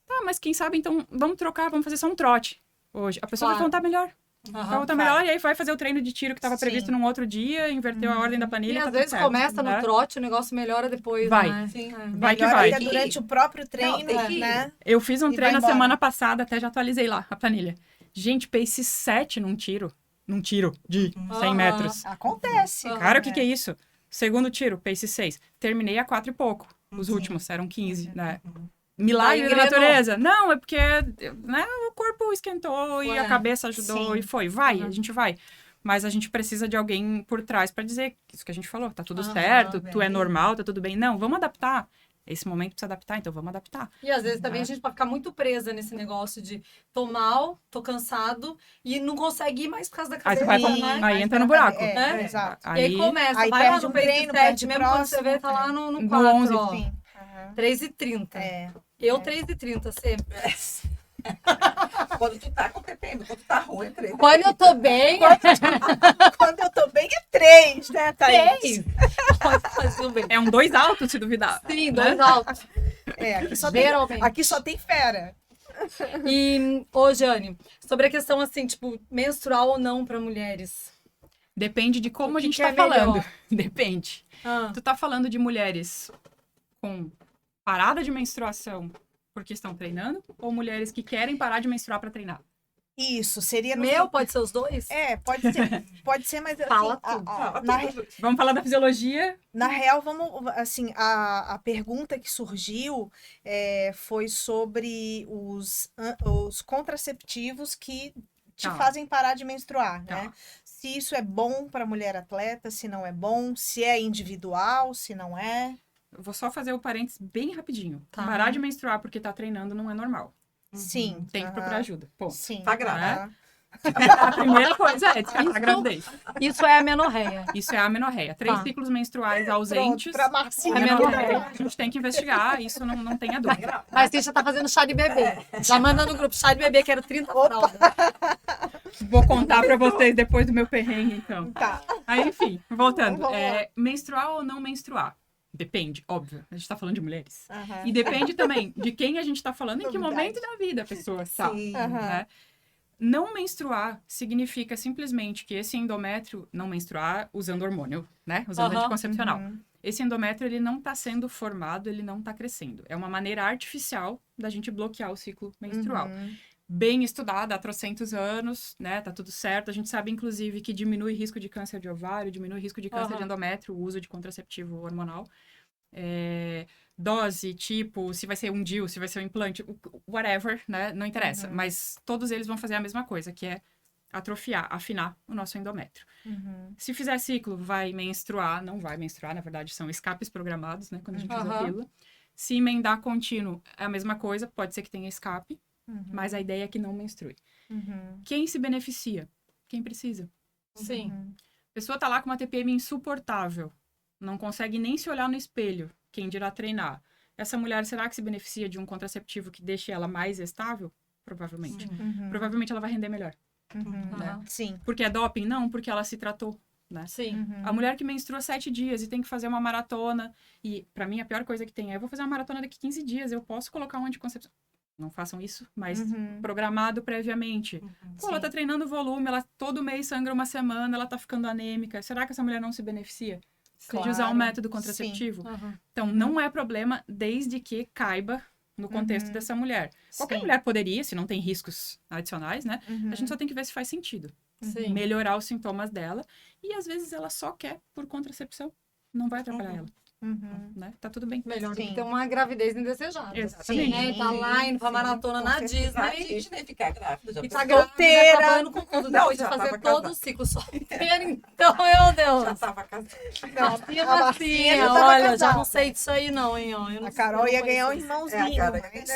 Tá, mas quem sabe então vamos trocar, vamos fazer só um trote hoje. A pessoa vai Claro. voltar melhor. Vai Aham. voltar vai. melhor e aí vai fazer o treino de tiro que estava Sim. previsto num outro dia, inverteu a ordem da E planilha. às tá tudo vezes certo, começa né? no trote, o negócio melhora depois, Vai. né? Sim. Vai que Melhor vai. ainda durante o próprio treino, tem que ir. né? Eu fiz um E vai treino a embora. semana passada, até já atualizei lá a planilha. Gente, pace 7 num tiro. Num tiro de 100 Aham. metros. Acontece. Cara, o que é isso? Segundo tiro, pace 6. Terminei a 4 e pouco. Os Sim. últimos eram 15, né? Milagre Aí da engrenou. natureza. Não, é porque né, o corpo esquentou e Foi. a cabeça ajudou Sim. e foi. Vai, Uhum. a gente vai. Mas a gente precisa de alguém por trás pra dizer isso que a gente falou. Tá tudo Aham, certo, tu é bem. normal, tá tudo bem. Não, vamos adaptar. Esse momento precisa adaptar, então vamos adaptar. E às vezes também a gente pode ficar muito presa nesse negócio de tô mal, tô cansado e não consegue ir mais por causa da Aí tu cabeça, vai Sim, né? aí mas entra no pra- buraco. É. Exato. E aí começa, Aí vai lá perde no um pace treino, 7, perde o mesmo quando você próximo. vê, tá lá no No 4, 11, ó. Sim. Aham. 3h30. É. Eu 3h30 sempre. Quando tu tá com TPM, quando tu tá ruim, é treino. Quando eu tô bem, Quando eu tô bem é 3, né, Thaís? 3. Pode fazer bem. É um 2 alto, se duvidar. Sim, 2 altos. Aqui Geralmente. só tem fera. E, ô, Jane, sobre a questão assim, tipo, menstrual ou não pra mulheres. Depende de como O a que gente que tá é melhor? falando. Depende. Ah, Tu tá falando de mulheres com parada de menstruação porque estão treinando ou mulheres que querem parar de menstruar pra treinar? Isso, seria no meu, pode ser os dois? pode ser, mas assim, Fala tudo. Vamos falar da fisiologia? na real, vamos, assim, a pergunta que surgiu foi sobre os contraceptivos que te Tá. fazem parar de menstruar, Tá. né? Se isso é bom para mulher atleta, se não é bom, se é individual, se não é. Eu vou só fazer o parênteses bem rapidinho. Tá. Parar de menstruar porque tá treinando não é normal. Sim. Tem que aham, procurar ajuda. Ponto. Sim. Tá grávida. aham. A primeira coisa é descartar a Isso- gravidez. Isso é a menorreia. Isso é a amenorreia. 3 Tá. ciclos menstruais Pronto, ausentes. pra Marcinha. Amenorreia. A gente tem que investigar, isso não tenha dúvida. Mas você já tá fazendo chá de bebê. Já manda no grupo chá de bebê, quero 30 fraldas. Vou contar pra vocês depois do meu perrengue, então. Tá. Aí, enfim, voltando. Vamos lá. Menstruar ou não menstruar? Depende, óbvio. A gente tá falando de mulheres. Aham. E depende também de quem a gente tá falando, em que Novidade. momento da vida a pessoa está. Sim. Aham. Né? Não menstruar significa simplesmente que esse endométrio, não menstruar usando hormônio, né? Usando Aham. anticoncepcional. Uhum. Esse endométrio, ele não está sendo formado, ele não está crescendo. É uma maneira artificial da gente bloquear o ciclo menstrual. Uhum. Bem estudada há trocentos anos, né? Tá tudo certo. A gente sabe, inclusive, que diminui risco de câncer de ovário, diminui risco de câncer Aham. de endométrio, o uso de contraceptivo hormonal. Dose, tipo, se vai ser um DIU, se vai ser um implante, whatever, né? Não interessa. Uhum. Mas todos eles vão fazer a mesma coisa, que é atrofiar, afinar o nosso endométrio. Uhum. Se fizer ciclo, vai menstruar, não vai menstruar, na verdade, são escapes programados, né? Quando a gente usa a Aham. pílula. Se emendar contínuo, é a mesma coisa, pode ser que tenha escape, Uhum. mas a ideia é que não menstrue. Uhum. Quem se beneficia? Quem precisa. Sim. Uhum. A pessoa tá lá com uma TPM insuportável, não consegue nem se olhar no espelho, quem dirá treinar. essa mulher, será que se beneficia de um contraceptivo que deixe ela mais estável? Provavelmente. Uhum. Provavelmente ela vai render melhor. Uhum. Aham. Sim. Porque é doping? Não, porque ela se tratou, né? Sim. Uhum. A mulher que menstrua 7 dias e tem que fazer uma maratona, e pra mim a pior coisa que tem é, eu vou fazer uma maratona daqui 15 dias, eu posso colocar um anticoncepção. Não façam isso, mas Uhum. programado previamente. Pô, ela Sim. tá treinando volume, ela todo mês sangra uma semana, ela tá ficando anêmica. Será que essa mulher não se beneficia de usar um Claro. método contraceptivo? Aham. Então, não é problema desde que caiba no contexto Uhum. dessa mulher. Qualquer Sim. mulher poderia, se não tem riscos adicionais, né? Uhum. A gente só tem que ver se faz sentido. Sim. Melhorar os sintomas dela. E às vezes ela só quer por contracepção. Não vai atrapalhar ela, Uhum. né? Tá tudo bem. Melhor do Sim. que ter uma gravidez indesejada. Exatamente. Né? Tá lá indo pra Sim, maratona com na certeza. Na Disney. Disney, ficar grávida. Já E tá pensou? grávida, Solteira. acabando com tudo. Não, Depois de já fazer tava todo casada. o ciclo solteiro. Então, meu Deus. Já tava casada. Não, a Marcinha, Marcinha já tava olha, já casada. não sei disso aí não, hein, ó. Eu não A Carol eu ia não ganhar um conheço isso. irmãozinho. Cara, mas-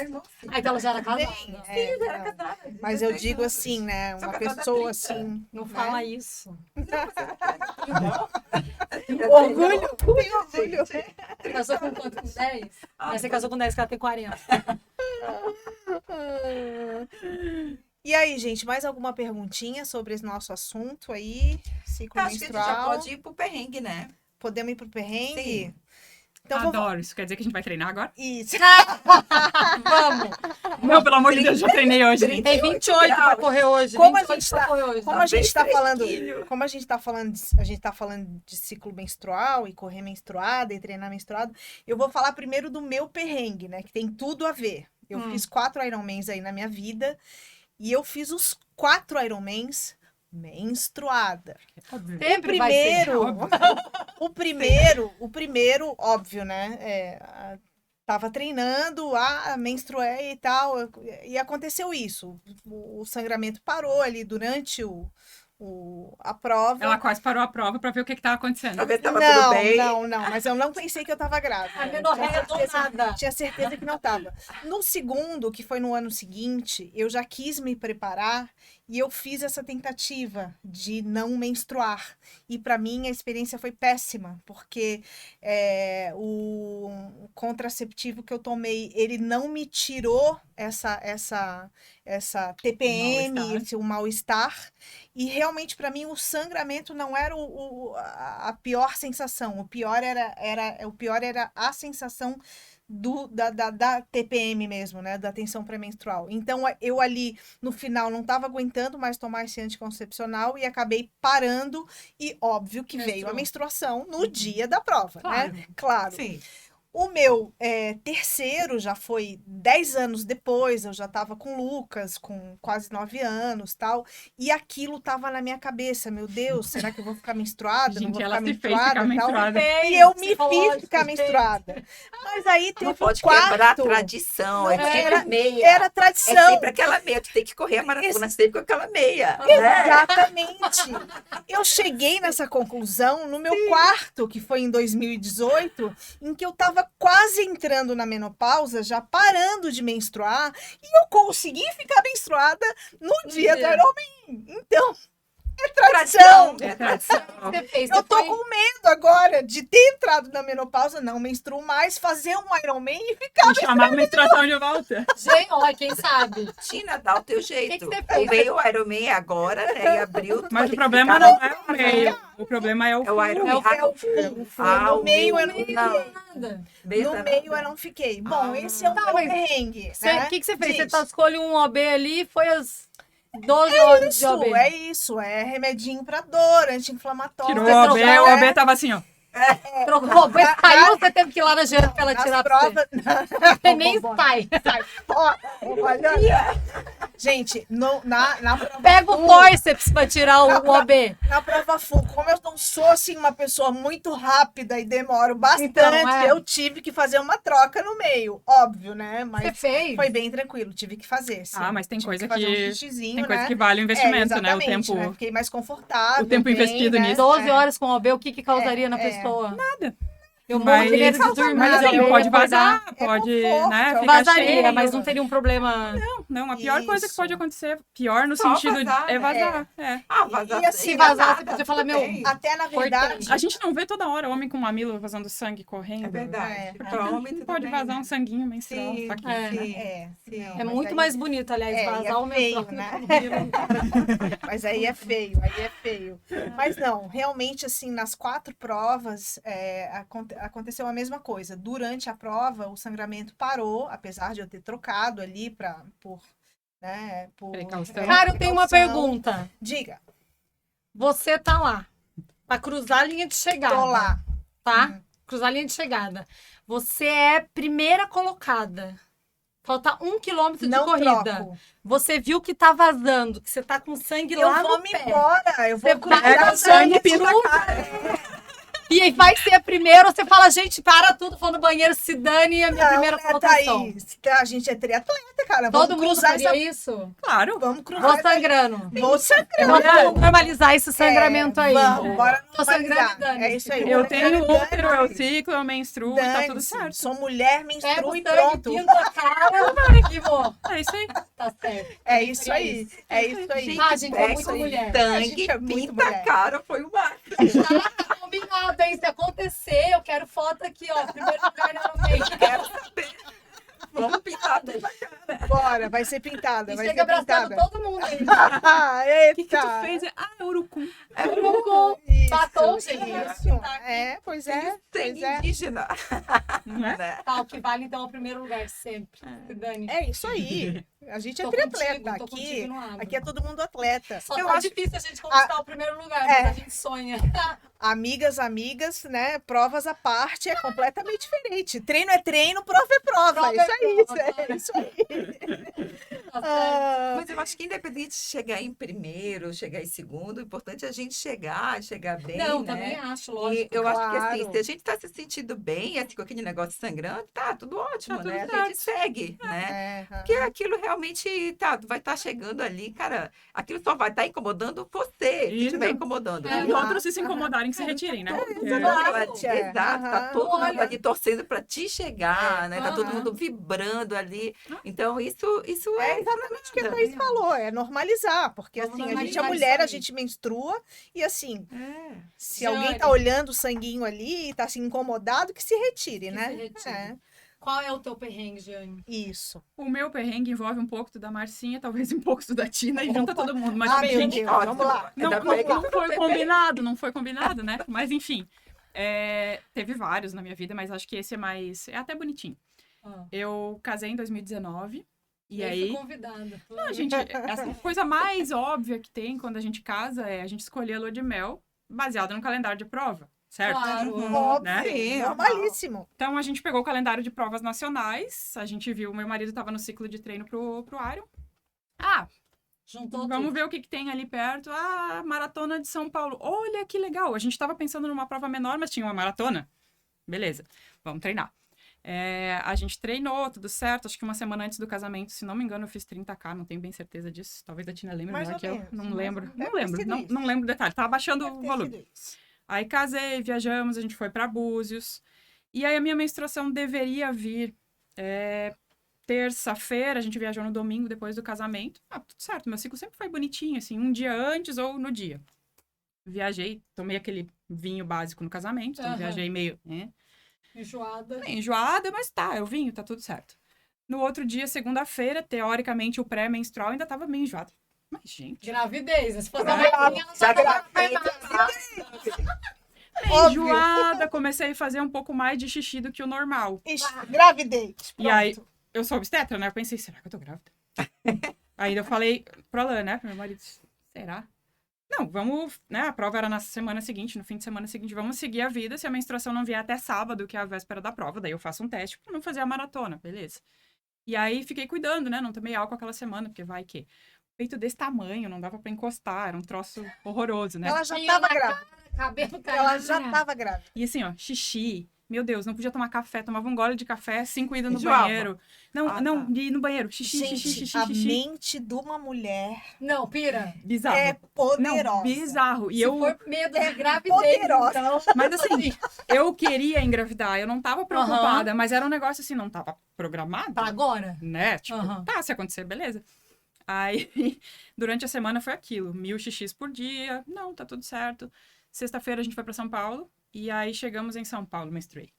Ah, então ela já era casada. Sim, é, já era não. casada. Mas eu 16 digo anos. assim, né? Sou Uma casada há pessoa 30. assim. Não né? fala isso. Orgulho, tem orgulho. Casou com quanto? Com 10? Mas você casou com 10, que ela tem 40. E aí, gente, mais alguma perguntinha sobre esse nosso assunto aí? Ciclo Acho que a gente já menstrual. pode ir pro perrengue, né? Podemos ir pro perrengue? Sim. Então Adoro. Isso quer dizer que a gente vai treinar agora? Isso. Vamos! Não, pelo amor de Deus, já treinei hoje, gente. Tem 28 pra correr hoje. Como a 28 gente pra tá- correr hoje. Como a gente tá bem falando, fresquinho. como a gente tá falando de ciclo menstrual e correr menstruada e treinar menstruado, eu vou falar primeiro do meu perrengue, né, que tem tudo a ver. Eu fiz 4 Ironmans aí na minha vida e eu fiz os 4 Ironmans menstruada. Sempre vai ser. O primeiro, óbvio, né, tava treinando, menstruei e tal, e aconteceu isso. O sangramento parou ali durante a prova. Ela quase parou a prova pra ver o que tava acontecendo. Pra ver se tava não, tudo bem. não, mas eu não pensei que eu tava grávida. A menorréia do nada. Tinha certeza que não tava. No segundo, que foi no ano seguinte, eu já quis me preparar e eu fiz essa tentativa de não menstruar. E pra mim a experiência foi péssima, porque o contraceptivo que eu tomei, ele não me tirou essa TPM, Mal-estar. esse mal-estar. E realmente pra mim o sangramento não era a pior sensação. O pior era a sensação da TPM mesmo, né? Da tensão pré-menstrual. Então, eu ali, no final, não estava aguentando mais tomar esse anticoncepcional e acabei parando. E óbvio que veio a menstruação no dia da prova, Claro. né? Claro. Sim. O meu terceiro já foi 10 anos depois, eu já estava com o Lucas, com quase 9 anos, tal, e aquilo tava na minha cabeça, meu Deus, será que eu vou ficar menstruada? Não Gente, vou ela ficar se fez ficar menstruada, tal? menstruada. E eu me fiz ficar menstruada. Mas aí teve Não pode um quarto, quebrar a tradição. É Não, tipo meia. era É tradição. sempre aquela meia. Tu tem que correr a maratona sempre com aquela meia. né? Exatamente. Eu cheguei nessa conclusão no meu quarto, que foi em 2018, em que eu tava quase entrando na menopausa, já parando de menstruar, e eu consegui ficar menstruada no dia do Ironman. Então, é tradição. É tradição. Você fez, Eu você tô foi- com medo agora de ter entrado na menopausa, não menstruo mais, fazer um Ironman e ficar. E chamar a menstruação de volta. Gente, olha, quem sabe? Tina, dá o teu jeito. que você fez? Veio o Ironman agora, né? Em abril. tu Mas vai o ter problema que não ficar- é o meio. O problema é o É o Ironman. É o fundo. No meio eu não fiquei. Nada. No meio eu não fiquei. Bom, esse é o Tá, meu mas perrengue. O que você fez? Você Diz. escolheu um OB ali e foi às 12 horas de OB. Isso, é remedinho pra dor, anti-inflamatório. Tirou Você o OB, trocou, o OB tava assim, ó. Trocou, mas saiu, você teve que ir lá na Jana pra ela Nas tirar pra você. provas. Você nem sai. Ó, olha. Gente, na prova Pega o full, forceps pra tirar o OB. na prova full, como eu não sou assim uma pessoa muito rápida e demoro bastante, Então, eu tive que fazer uma troca no meio. Óbvio, né? Você Mas fez? foi bem tranquilo, tive que fazer. Sim. Ah, mas tem Tive coisa fazer que- um xixizinho, Tem coisa né? que vale o investimento, né? O exatamente, tempo. né? Fiquei mais confortável. o tempo bem, investido né? nisso. 12 horas com OB, o que causaria na pessoa? Nada. Eu morro de medo de dormir. Mas nada, assim, eu pode acordar. vazar, pode, conforto, né, ficar Vazaria, cheio. mas não teria um problema. Não, a pior coisa que Isso. pode acontecer, pior no Só sentido vazar, é né? vazar. É. Ah, vazar E assim, Se sem vazar, nada, você podia falar, tudo meu, bem. Até na verdade, A gente não vê toda hora homem com mamilo vazando sangue correndo. É verdade. É. Pra homem, tudo Pode bem, vazar né? um sanguinho menstrual. Sim, Só que, É. sim. sim. É Mas muito aí- mais bonito, aliás, e vazar é o feio, menstrual. né? Mas aí é feio, aí é feio. Mas não, realmente, assim, nas 4 provas, aconteceu a mesma coisa. Durante a prova, o sangramento parou, apesar de eu ter trocado ali por Precaução. Cara, eu tenho uma precaução. pergunta. Diga, Você tá lá pra cruzar a linha de chegada. tô lá. Tá? Cruzar a linha de chegada. Você é primeira colocada. Falta 1 quilômetro de Não corrida. troco. Você viu que tá vazando, que você tá com sangue Eu lá vou no me pé. embora, eu Você vou vai cruzar com o sangue, sangue, pinta pinta a cara. E aí vai ser a primeira, ou você fala, gente, para tudo, vou no banheiro, se dane, é a minha primeira colocação. Thaís, a gente é triatleta, cara. Todo Vamos mundo cruzar faria essa... isso? Claro. Vamos cruzar Vou essa... sangrando. Vou sangrando. Vamos normalizar esse sangramento aí. Vamos, bora Tô sangrando e normalizar. dane-se. É isso aí. Eu tenho Dane-se. útero, eu ciclo, eu menstruo, tá tudo Dane-se. certo. Sou mulher, Pega menstruo o e sangue, pronto. pinta a cara e vou. É isso aí. Tá certo. É isso Seria aí. É isso aí. Ah, gente, é Pega muito aí, mulher. A Tanque, gente é muito pinta a mulher. cara, foi uma... Tá combinado, hein? Se acontecer, eu quero foto aqui, ó. Primeiro lugar na meio. Quero saber. Vamos pintar dentro da cara. Bora, vai ser pintada, E vai chega ser abraçando pintada. todo mundo aí. Ah, O que tu eita. fez? Ah, urucum. Isso, Batom, chega isso. Pois é, Tem pois é. indígena. Não é? Né? Tá, o que vale então é o primeiro lugar sempre. Dani. É isso aí. A gente é Tô triatleta contigo, tô contigo aqui. no abro. Aqui é todo mundo atleta. Só Eu tá acho difícil a gente conquistar o primeiro lugar, mas a gente sonha. amigas, né? Provas à parte é completamente diferente. Treino é treino, prova é prova. Prova Isso é aí, prova, é isso aí. Tá certo. Ah, Mas eu acho que independente de chegar em primeiro, chegar em segundo, o importante é a gente chegar bem, Não, né? também acho, E lógico. eu acho que assim, claro. se a gente tá se sentindo bem, assim, com aquele negócio sangrando, tá tudo ótimo, Tá tudo né? A certo. gente segue, né? é, Porque aquilo realmente vai estar chegando ali, cara. Aquilo só vai estar incomodando você, se Isso. estiver incomodando. É, né? E outros, se se incomodarem, que se retirem, né? exato. Exato, tá Aham. todo mundo Olha. ali torcendo para te chegar, né? Tá todo Aham. mundo vibrando ali. Então, isso É exatamente o que a Thaís falou, é normalizar, porque Vamos assim, a gente é normalizar mulher, a isso aí. gente menstrua, e assim, É. se Jane. alguém tá olhando o sanguinho ali e tá se incomodado, que se retire, Que né? se retire. É, Qual é o teu perrengue, Jane? isso. O meu perrengue envolve um pouco do da Marcinha, talvez um pouco do da Tina, e junta todo mundo. Mas Ah, enfim, meu Deus, vamos lá. Não, Ainda não, bem que não eu foi combinado, não foi combinado, né? Mas enfim, teve vários na minha vida, mas acho que esse é até bonitinho. Ah, Eu casei em 2019, e eu aí... fui convidada. Não, gente, a coisa mais óbvia que tem quando a gente casa é a gente escolher a lua de mel baseada no calendário de prova, certo? Claro. Óbvio, né? Sim, normalíssimo. Então a gente pegou o calendário de provas nacionais, a gente viu, meu marido estava no ciclo de treino pro Iron. Ah, Juntou vamos tudo. ver o que tem ali perto. Ah, Maratona de São Paulo. Olha que legal. A gente estava pensando numa prova menor, mas tinha uma maratona. Beleza, vamos treinar. A gente treinou, tudo certo. Acho que uma semana antes do casamento, se não me engano, eu fiz 30K, não tenho bem certeza disso. Talvez a Tina lembre Mais melhor ou que eu. menos, Não mais lembro. ou- Não deve ter lembro. sido Não, isso. não lembro o detalhe. Tava baixando Deve o ter volume. sido isso. Aí casei, viajamos, a gente foi pra Búzios. E aí a minha menstruação deveria vir terça-feira, a gente viajou no domingo depois do casamento. Ah, tudo certo, meu ciclo sempre foi bonitinho, assim, um dia antes ou no dia. Viajei, tomei aquele vinho básico no casamento, então Aham. viajei meio Enjoada. enjoada, mas tá, eu vinho, tá tudo certo. No outro dia, segunda-feira, teoricamente o pré-menstrual ainda tava meio enjoado. Mas, gente, Gravidez. Se fosse a Grávida, Marquinha, ela Já tava Óbvio. enjoada, comecei a fazer um pouco mais de xixi do que o normal. Ixi, gravidez. E aí, eu sou obstetra, né? Eu pensei, será que eu tô grávida? Aí eu falei pro Alan, né? Pro meu marido, será? Não, vamos, né? A prova era na semana seguinte, no fim de semana seguinte, vamos seguir a vida. Se a menstruação não vier até sábado, que é a véspera da prova, daí eu faço um teste pra não fazer a maratona, beleza. E aí fiquei cuidando, né? Não tomei álcool aquela semana, porque vai que... Peito desse tamanho, não dava pra encostar, era um troço horroroso, né? Ela já Tinha tava na grávida. cabelo Ela caindo. já tava grávida. E assim, ó, xixi, Meu Deus, não podia tomar café. Tomava um gole de café, 5 idas no Enjoava. banheiro. Não, Ah, não, tá. de ir no banheiro. Xixi, Gente, xixi, xixi, a xixi. mente de uma mulher Não, pira. Bizarro. é poderosa. Não, bizarro. E Se eu... for medo de gravidez, poderosa. então... Mas assim, eu queria engravidar. Eu não tava preocupada. Mas era um negócio assim, não tava programado. Pra agora? Né? Tipo, Aham. tá, se acontecer, beleza. Aí, durante a semana foi aquilo. 1000 xixis por dia. Não, tá tudo certo. Sexta-feira a gente foi pra São Paulo. E aí chegamos em São Paulo, menstruei.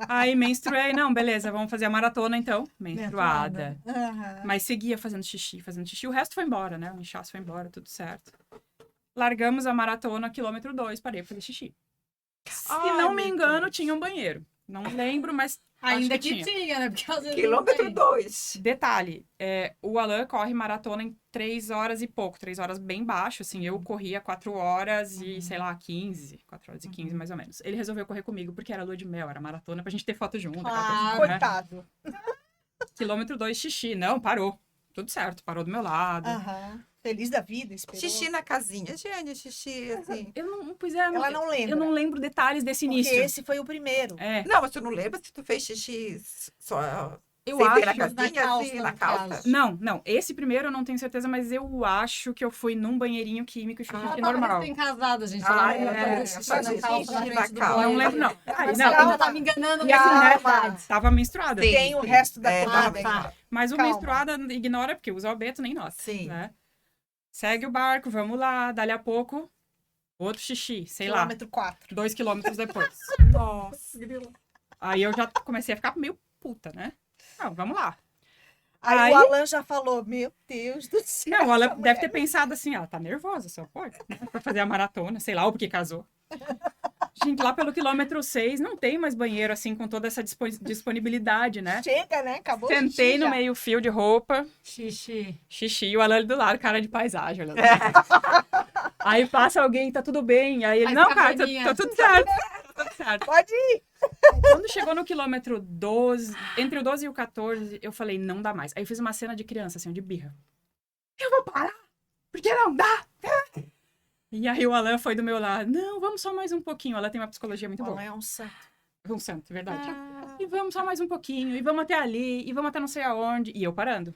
Aí menstruei, não, beleza, vamos fazer a maratona então. Menstruada. Aham. Mas seguia fazendo xixi, fazendo xixi. O resto foi embora, né? O inchaço foi embora, tudo certo. Largamos a maratona, quilômetro 2, parei pra fazer xixi. Se Ai, não me meu engano, Deus. tinha um banheiro. Não lembro, mas Ainda acho que que tinha. tinha, né? Porque às vezes não Quilômetro tem. 2. Detalhe, o Alan corre maratona em 3 horas e pouco, 3 horas bem baixo, assim, eu corria 4 horas e, sei lá, 15, 4 horas e 15 mais ou menos. Ele resolveu correr comigo porque era lua de mel, era maratona pra gente ter foto junto. aquela coisa, Claro. né? Coitado. Quilômetro 2, xixi, não, parou. Tudo certo, parou do meu lado. Aham. Feliz da vida, esperou. Xixi na casinha, Giane, xixi assim. Eu não, pois é, Ela não lembra. eu não lembro detalhes desse Porque início. esse foi o primeiro. É, Não, mas tu não lembra se tu fez xixi só eu sem ter na acho... casinha, calça, assim, na no calça? caso. Não, esse primeiro eu não tenho certeza, mas eu acho que eu fui num banheirinho químico e fiz Ela xixi tava normal. recém-casada, gente. Ah, Ela é, fazia xixi fazia na calça xixi na na frente do calça. Não banheiro. lembro, não. Mas Não, calma. Ela tá me enganando E assim, mesmo, né, verdade. tava menstruada. Sim. Tem o resto da É, corrida tá. ainda. Mas o Calma. menstruada ignora, porque usa o beto, nem nós. Sim. Né? Segue o barco, vamos lá. Dali a pouco, outro xixi, sei lá, Quilômetro 4. 2 quilômetros depois. Nossa. Aí eu já comecei a ficar meio puta, né? Não, vamos lá. Aí, Aí- o Alan já falou, meu Deus do céu. Não, ela essa deve mulher. ter pensado assim, ela tá nervosa, só pode, né? Pra fazer a maratona, sei lá, ou porque casou. Gente, lá pelo quilômetro 6 não tem mais banheiro, assim, com toda essa disponibilidade, né? Chega, né? Acabou o Sentei xixi no já. meio fio de roupa, Xixi. xixi, o Alan ali do lado, cara de paisagem, olhando. Aí passa alguém, tá tudo bem. Aí ele, Aí não, fica cara, vermelhinha. tá tudo certo. Tá tudo certo. Pode ir. Quando chegou no quilômetro 12, entre o 12 e o 14, eu falei, não dá mais. Aí eu fiz uma cena de criança, assim, de birra. Eu vou parar, porque não dá. E aí o Alan foi do meu lado, não, vamos só mais um pouquinho. Ela tem uma psicologia muito O boa. Alan é um santo. Um santo, verdade. Ah. E vamos só mais um pouquinho, e vamos até ali, e vamos até não sei aonde. E eu parando.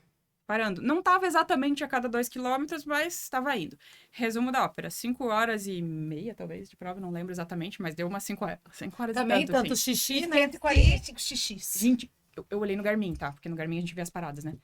Não tava exatamente a cada 2 quilômetros, mas estava indo. Resumo da ópera, 5 horas e meia, talvez, de prova, não lembro exatamente, mas deu umas 5 horas Também e tanto, tanto assim. xixi, né? 145 xixis. Gente, eu olhei no Garmin, tá? Porque no Garmin a gente vê as paradas, né?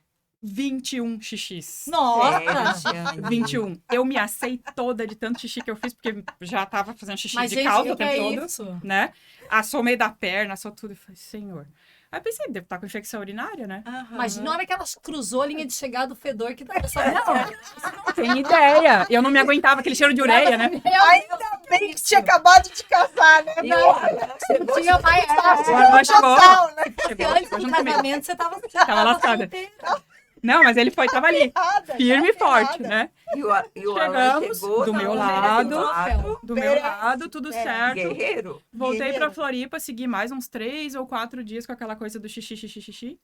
21 xixis. Nossa! Giane. 21. Eu me assei toda de tanto xixi que eu fiz, porque já tava fazendo xixi Mas, de gente, calça o o que tempo é todo, isso? né? Assou meio da perna, assou tudo. Eu falei, senhor. Aí eu pensei, deve estar com infecção urinária, né? Aham. Mas na hora que ela cruzou a linha de chegada do fedor que tá só Não tem ideia. Eu não me aguentava, aquele cheiro de ureia, né? Ainda bem que tinha acabado de casar, né? E o Alan chegou tinha mais O Alan chegou. Total, né? Porque Chegou, antes chegou do junto comigo. casamento você tava lascada. solteira. Não, mas ele tava ali, Errada, firme já e forte, errada. né? E o Alan Chegamos chegou do na meu hora lado. Do meu Merece, lado, tudo merece. certo. Guerreiro. Voltei Guerreiro. pra Floripa, segui mais uns 3 ou 4 dias com aquela coisa do xixi, xixi, xixi.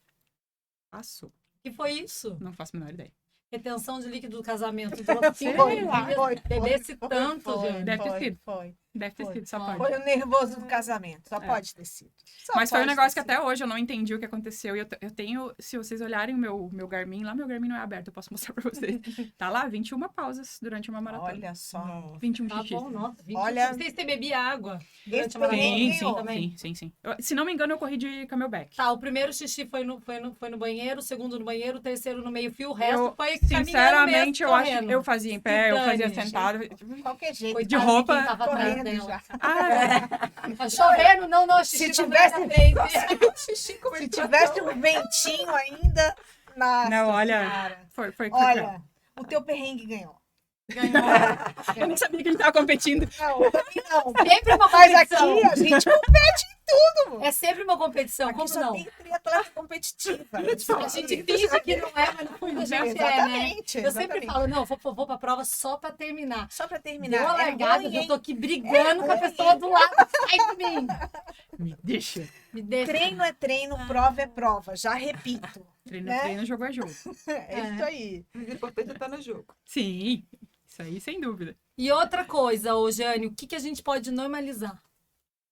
Passou. Que foi isso? Não faço a menor ideia. Retenção de líquido do casamento. Sei lá. Bebesse tanto, foi, gente. Deve ter foi, sido. Foi. Deve ter Foi. sido, só pode. Foi o nervoso do casamento. Só É. pode ter sido. Só Mas foi um pode negócio que ter até hoje eu não entendi o que aconteceu. E eu tenho, se vocês olharem o meu Garmin, lá meu Garmin não é aberto, eu posso mostrar pra vocês. Tá lá, 21 pausas durante uma sido. maratona. Olha só. 21 Tá xixi. bom, nossa. 20 Olha- Vocês têm bebido água Esse durante a foi maratona? Sim, ganhou. também. sim. Se não me engano, eu corri de camelback. Tá, o primeiro xixi foi no banheiro, o segundo no banheiro, o terceiro no meio fio, o resto Eu, foi caminhando sinceramente, mesmo, eu acho que correndo. eu fazia em pé, eu fazia Dane, sentado. Qualquer jeito. Coitado de roupa, quem tava atrás Correndo dela. já. Ah, Tá chovendo, não, xixi Se tá tivesse- na frente. Xixi como Se ele tivesse um ventinho ainda, nossa Não, olha, senhora. foi. Olha, o teu perrengue ganhou. Ganhou. Eu nem sabia que ele tava competindo. Não, aqui não. Sempre uma Mas competição. aqui a gente compete em tudo. É sempre uma competição, Aqui como só não? tem triatleta competitiva. A gente finge que não é, mas no fundo a gente é, né? Exatamente, Eu sempre exatamente. falo, não, vou pra prova só pra terminar. Só pra terminar. Deu a é largada, ruim, eu hein? tô aqui brigando com a pessoa do lado. Sai de mim. Me deixa. Me deixa. Treino é treino, prova é prova. Já repito. Treino, Né? treino, jogo é jogo. É isso aí. O importante é estar no jogo. Sim, isso aí sem dúvida. E outra coisa, ô Jane, o que a gente pode normalizar?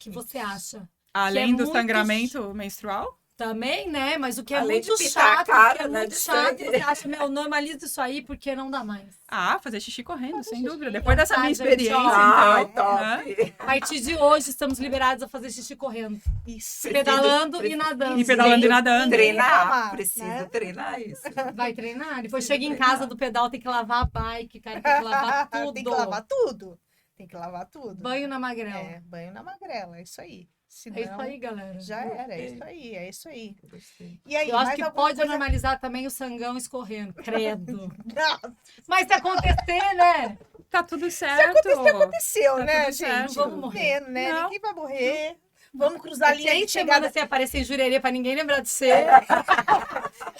que você acha? Além do muito sangramento menstrual? Também, né? Mas o que é Além de muito pintar a chato, cara, o que é né, muito de chato, sangue. você acha, normaliza isso aí porque não dá mais. Fazer xixi correndo, sem xixi. dúvida. Depois dessa Tá, minha gente, experiência, ó. então, top. né? A partir de hoje, estamos liberados a fazer xixi correndo. Isso. Pedalando e nadando. E pedalando e nadando. Treinar, reclamar, preciso né? treinar isso. Vai treinar? Depois Precisa chega em treinar. casa do pedal, tem que lavar a bike, cara, tem que lavar tudo. Tem que lavar tudo. Tem que lavar tudo. Banho na magrela. É, banho na magrela, é isso aí. Senão, É isso aí, galera. já era, é isso aí, é isso aí. Gostei. E aí, Eu acho mais que alguma pode coisa? normalizar também o sangão escorrendo. Credo. Não, Mas se acontecer, né? Tá tudo certo. aconteceu, Tá né, tudo gente? certo. Vamos morrer. Vendo, né? Não. Ninguém vai morrer. Vamos cruzar a linha 3 de chegada. semanas sem aparecer em Jurerê pra ninguém lembrar de você.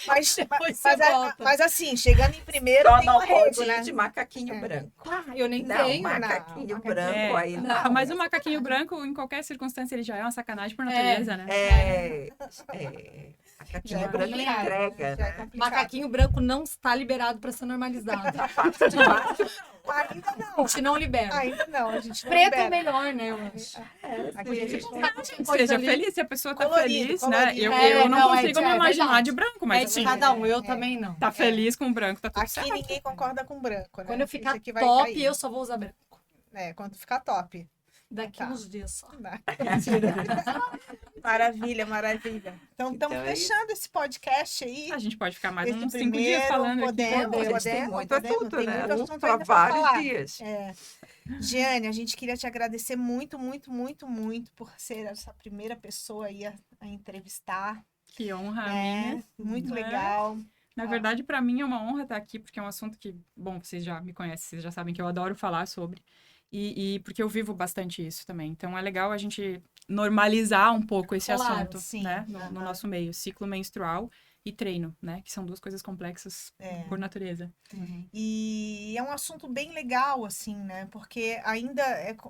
Mas, Depois mas, você volta. mas assim, chegando em primeiro Só tem não um arrego, pode ir né? de macaquinho É. branco. Ah, eu nem Não, tenho. macaquinho não, branco aí não. Mas o macaquinho branco, em qualquer circunstância, ele já é uma sacanagem por natureza, né? Macaquinho Já é branco complicado, entrega, já é né? complicado. Macaquinho branco não está liberado pra ser normalizado. Ainda A não, gente não libera. ainda não. A gente não Preto é libera. melhor, né, eu acho. Aqui a gente não Seja ali. feliz, se a pessoa tá Colorido, feliz, colorido. né? Eu, É, eu não não, consigo me imaginar verdade. de branco, É mas de assim, cada um, eu é. também não. tá feliz com branco, tá tudo Aqui certo. ninguém concorda com branco, né? Quando eu Isso ficar aqui vai top, cair. eu só vou usar branco. É, quando ficar top. Daqui Tá. uns dias só. Maravilha, maravilha. Então, estamos Então é isso. fechando esse podcast aí. A gente pode ficar mais Esse uns 5 dias primeiro, falando podemos, aqui. A gente tem muito assunto, tem né? muito assunto Para ainda pra vários falar. dias. É. Giane, a gente queria te agradecer muito, muito, muito, muito por ser essa primeira pessoa aí a entrevistar. Que honra a É, minha. muito né? legal. Na verdade, pra mim é uma honra estar aqui, porque é um assunto que, bom, vocês já me conhecem, vocês já sabem que eu adoro falar sobre. E porque eu vivo bastante isso também. Então é legal a gente normalizar um pouco esse Claro, assunto, sim. né? No Aham. nosso meio. Ciclo menstrual e treino, né? Que são duas coisas complexas por natureza. E é um assunto bem legal, assim, né? Porque ainda,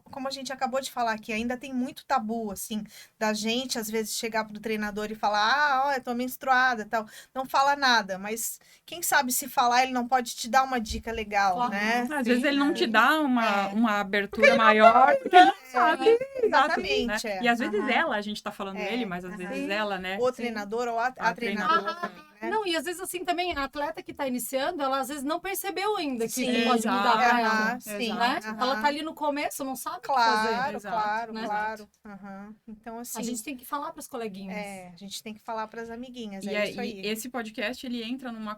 como a gente acabou de falar aqui, ainda tem muito tabu, assim, da gente, às vezes, chegar pro treinador e falar, eu tô menstruada e tal. Não fala nada, mas quem sabe se falar, ele não pode te dar uma dica legal, Claro. né? Às vezes ele não te dá uma, É. uma abertura maior, porque ele não sabe. Exatamente, Né? é. E às vezes Aham. a gente tá falando É, ele, mas às aham. vezes ela, né? O treinador ou a A treinadora. treinadora. também, né? Não, e às vezes assim também, a atleta que tá iniciando, ela às vezes não percebeu ainda que Sim, isso pode exato. mudar pra ela. Aham, sim, Né? aham. Ela tá ali no começo, não sabe o que Claro, fazer. Exato, claro, né? claro. Aham. Então, assim, A gente tem que falar pras coleguinhas. a gente tem que falar para as amiguinhas, E, é isso e aí. esse podcast, ele entra numa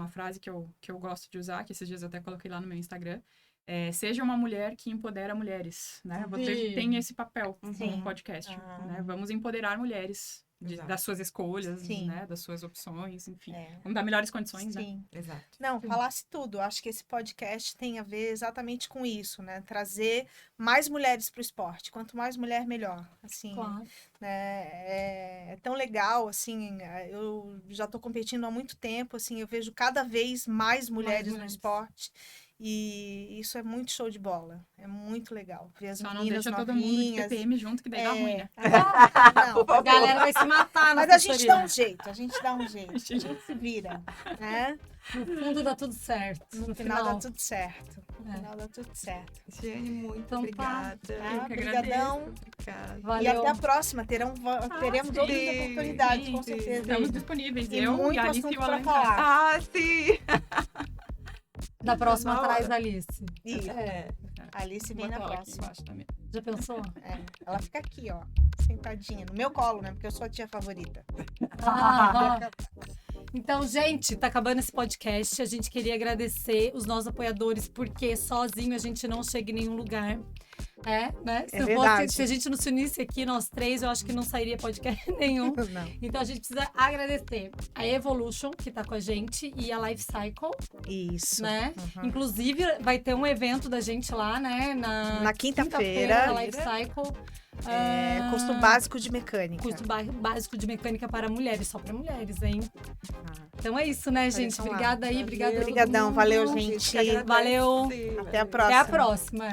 frase que eu gosto de usar, que esses dias eu até coloquei lá no meu Instagram. Seja uma mulher que empodera mulheres, né? Você Sim. tem esse papel Sim. no podcast, Ah. né? Vamos empoderar mulheres Exato. das suas escolhas, Sim. né? Das suas opções, enfim. É. Vamos dar melhores condições, né? Sim. Exato. Não, falasse tudo. Acho que esse podcast tem a ver exatamente com isso, né? Trazer mais mulheres para o esporte. Quanto mais mulher, melhor. Assim, Claro. né? É tão legal, assim. Eu já estou competindo há muito tempo, assim. Eu vejo cada vez mais mulheres no mulheres. esporte. E isso é muito show de bola. É muito legal. Ver as Só não meninas deixa todo mundo de novinhas. TPM junto, que daí dá ruim, né? Não, A galera vai se matar na mas a gente assessoria. dá um jeito, a gente dá um jeito. A gente se vira, né? No fundo dá tudo certo. No final dá tudo certo. No É. final dá tudo certo. Giane, muito Então tá. obrigada. Tá? que Obrigadão. Obrigada. E Valeu. até a próxima. Teremos sim, outras oportunidades, com sim. certeza. Estamos disponíveis. E Eu muito e a Alice assunto e o pra Alan. falar. Ah, sim! Da próxima Na traz hora. a Alice. Isso. É. A Alice vem Bota na ela aqui próxima. embaixo também. Já pensou? Ela fica aqui, ó. Sentadinha. No meu colo, né? Porque eu sou a tia favorita. Ah, então, gente, tá acabando esse podcast. A gente queria agradecer os nossos apoiadores, porque sozinho a gente não chega em nenhum lugar. Né? É verdade. Se a gente não se unisse aqui, nós três, eu acho que não sairia podcast nenhum. Não. Então a gente precisa agradecer a Evolution, que tá com a gente, e a Life Cycle, Isso. né? Uhum. Inclusive, vai ter um evento da gente lá, né? Na quinta-feira. na Life Cycle. Custo básico de mecânica. Custo básico de mecânica para mulheres, só para mulheres, hein? Ah. Então é isso, né, gente? Apareçam lá. Obrigada aí, obrigada a todo Obrigadão, mundo. valeu, A gente gente. que agradece. Valeu. Até a próxima. Até a próxima.